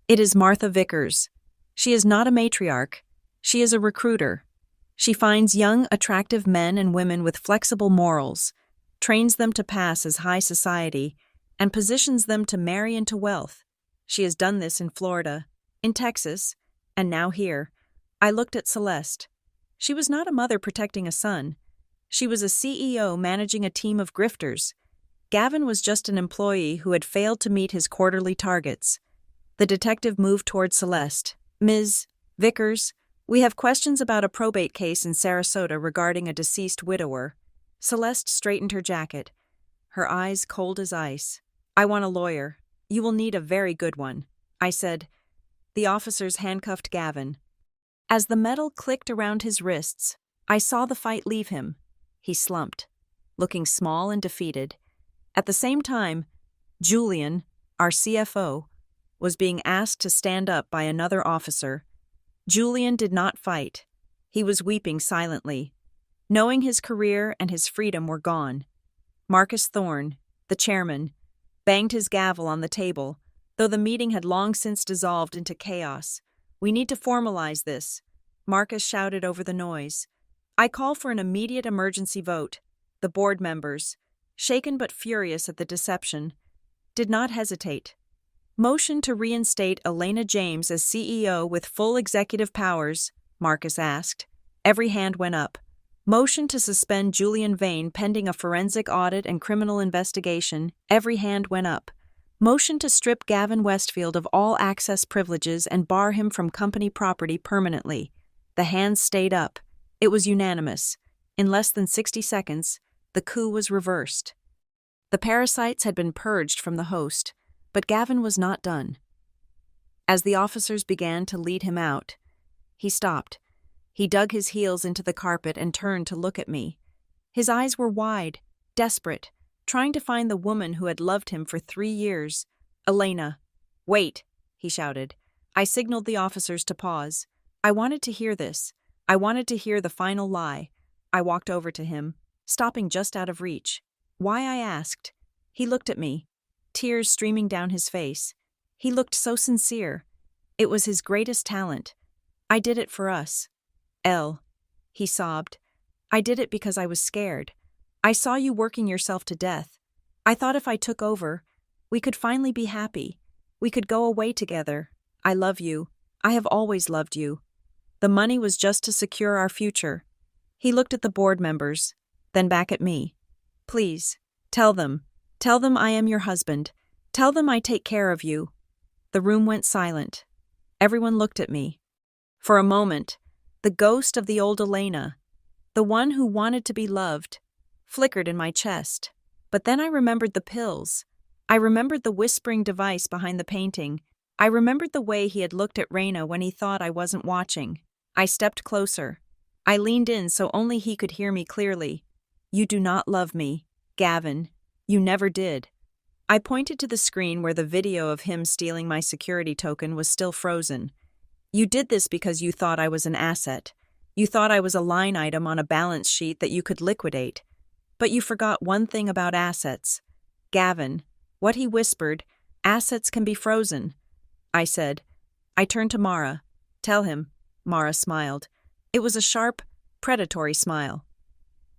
It is Martha Vickers. She is not a matriarch. She is a recruiter. She finds young, attractive men and women with flexible morals, trains them to pass as high society, and positions them to marry into wealth. She has done this in Florida, in Texas, and now here. I looked at Celeste. She was not a mother protecting a son. She was a CEO managing a team of grifters. Gavin was just an employee who had failed to meet his quarterly targets. The detective moved toward Celeste. Ms. Vickers, we have questions about a probate case in Sarasota regarding a deceased widower. Celeste straightened her jacket, her eyes cold as ice. I want a lawyer. You will need a very good one, I said. The officers handcuffed Gavin. As the metal clicked around his wrists, I saw the fight leave him. He slumped, looking small and defeated. At the same time, Julian, our CFO, was being asked to stand up by another officer. Julian did not fight. He was weeping silently, knowing his career and his freedom were gone. Marcus Thorne, the chairman, banged his gavel on the table, though the meeting had long since dissolved into chaos. We need to formalize this, Marcus shouted over the noise. I call for an immediate emergency vote. The board members, shaken but furious at the deception, did not hesitate. Motion to reinstate Elena James as CEO with full executive powers, Marcus asked. Every hand went up. Motion to suspend Julian Vane pending a forensic audit and criminal investigation, every hand went up. Motion to strip Gavin Westfield of all access privileges and bar him from company property permanently. The hands stayed up. It was unanimous. In less than 60 seconds, the coup was reversed. The parasites had been purged from the host, but Gavin was not done. As the officers began to lead him out, he stopped. He dug his heels into the carpet and turned to look at me. His eyes were wide, desperate, trying to find the woman who had loved him for 3 years. Elena. Wait, he shouted. I signaled the officers to pause. I wanted to hear this. I wanted to hear the final lie. I walked over to him, stopping just out of reach. Why, I asked. He looked at me, tears streaming down his face. He looked so sincere. It was his greatest talent. I did it for us. He sobbed. I did it because I was scared. I saw you working yourself to death. I thought if I took over, we could finally be happy. We could go away together. I love you. I have always loved you. The money was just to secure our future. He looked at the board members, then back at me. Please, tell them. Tell them I am your husband. Tell them I take care of you. The room went silent. Everyone looked at me. For a moment, the ghost of the old Elena, the one who wanted to be loved, flickered in my chest. But then I remembered the pills. I remembered the whispering device behind the painting. I remembered the way he had looked at Raina when he thought I wasn't watching. I stepped closer. I leaned in so only he could hear me clearly. You do not love me, Gavin. You never did. I pointed to the screen where the video of him stealing my security token was still frozen. You did this because you thought I was an asset. You thought I was a line item on a balance sheet that you could liquidate. But you forgot one thing about assets. Gavin, what he whispered, assets can be frozen. I said. I turned to Mara. Tell him. Mara smiled. It was a sharp, predatory smile.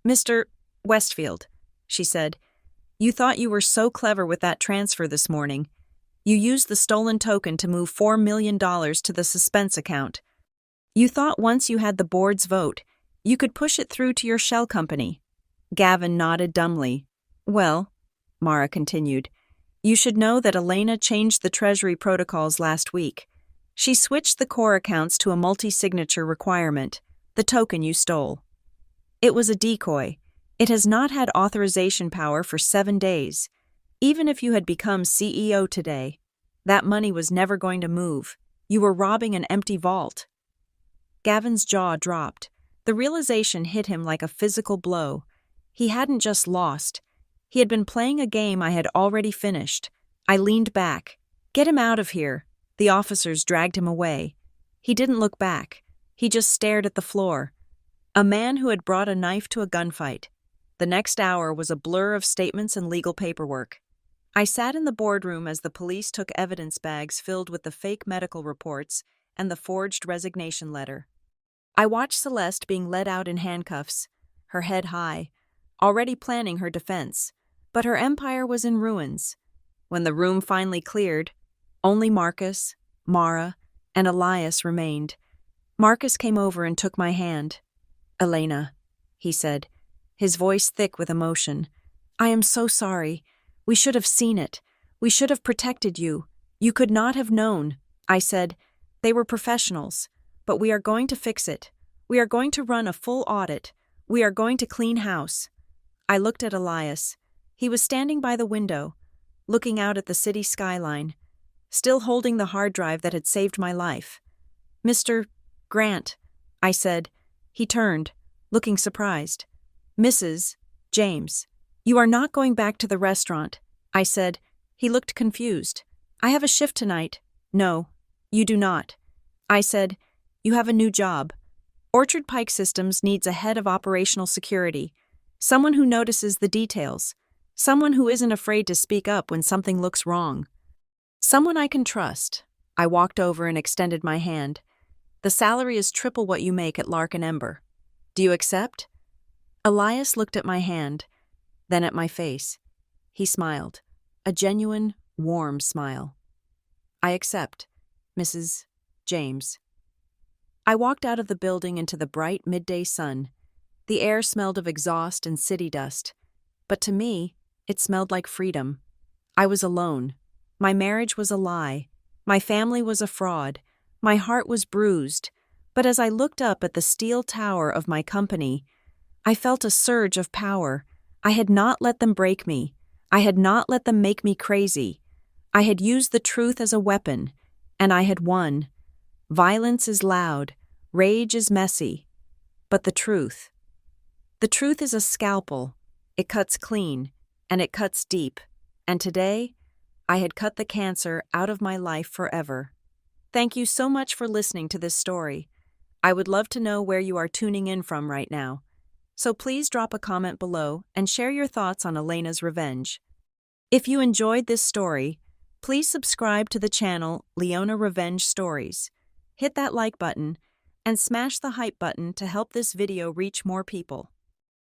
Mr. Westfield, she said, you thought you were so clever with that transfer this morning. You used the stolen token to move $4 million to the suspense account. You thought once you had the board's vote, you could push it through to your shell company. Gavin nodded dumbly. Well, Mara continued, you should know that Elena changed the treasury protocols last week. She switched the core accounts to a multi-signature requirement, the token you stole. It was a decoy. It has not had authorization power for 7 days. Even if you had become CEO today, that money was never going to move. You were robbing an empty vault. Gavin's jaw dropped. The realization hit him like a physical blow. He hadn't just lost. He had been playing a game I had already finished. I leaned back. Get him out of here. The officers dragged him away. He didn't look back. He just stared at the floor. A man who had brought a knife to a gunfight. The next hour was a blur of statements and legal paperwork. I sat in the boardroom as the police took evidence bags filled with the fake medical reports and the forged resignation letter. I watched Celeste being led out in handcuffs, her head high, already planning her defense, but her empire was in ruins. When the room finally cleared, only Marcus, Mara, and Elias remained. Marcus came over and took my hand. Elena, he said, his voice thick with emotion. I am so sorry. We should have seen it. We should have protected you. You could not have known. I said, they were professionals, but we are going to fix it. We are going to run a full audit. We are going to clean house. I looked at Elias. He was standing by the window, looking out at the city skyline, still holding the hard drive that had saved my life. "Mr. Grant," I said. He turned, looking surprised. "Mrs. James, you are not going back to the restaurant," I said. He looked confused. "I have a shift tonight." "No, you do not." I said. "You have a new job. Orchard Pike Systems needs a head of operational security, someone who notices the details, someone who isn't afraid to speak up when something looks wrong. Someone I can trust." I walked over and extended my hand. "The salary is triple what you make at Lark and Ember. Do you accept?" Elias looked at my hand, then at my face. He smiled, a genuine, warm smile. "I accept, Mrs. James." I walked out of the building into the bright midday sun. The air smelled of exhaust and city dust, but to me, it smelled like freedom. I was alone. My marriage was a lie. My family was a fraud. My heart was bruised. But as I looked up at the steel tower of my company, I felt a surge of power. I had not let them break me. I had not let them make me crazy. I had used the truth as a weapon, and I had won. Violence is loud, rage is messy, but the truth is a scalpel. It cuts clean, and it cuts deep, and today, I had cut the cancer out of my life forever. Thank you so much for listening to this story. I would love to know where you are tuning in from right now, so please drop a comment below and share your thoughts on Elena's revenge. If you enjoyed this story, please subscribe to the channel Leona Revenge Stories. Hit that like button and smash the hype button to help this video reach more people.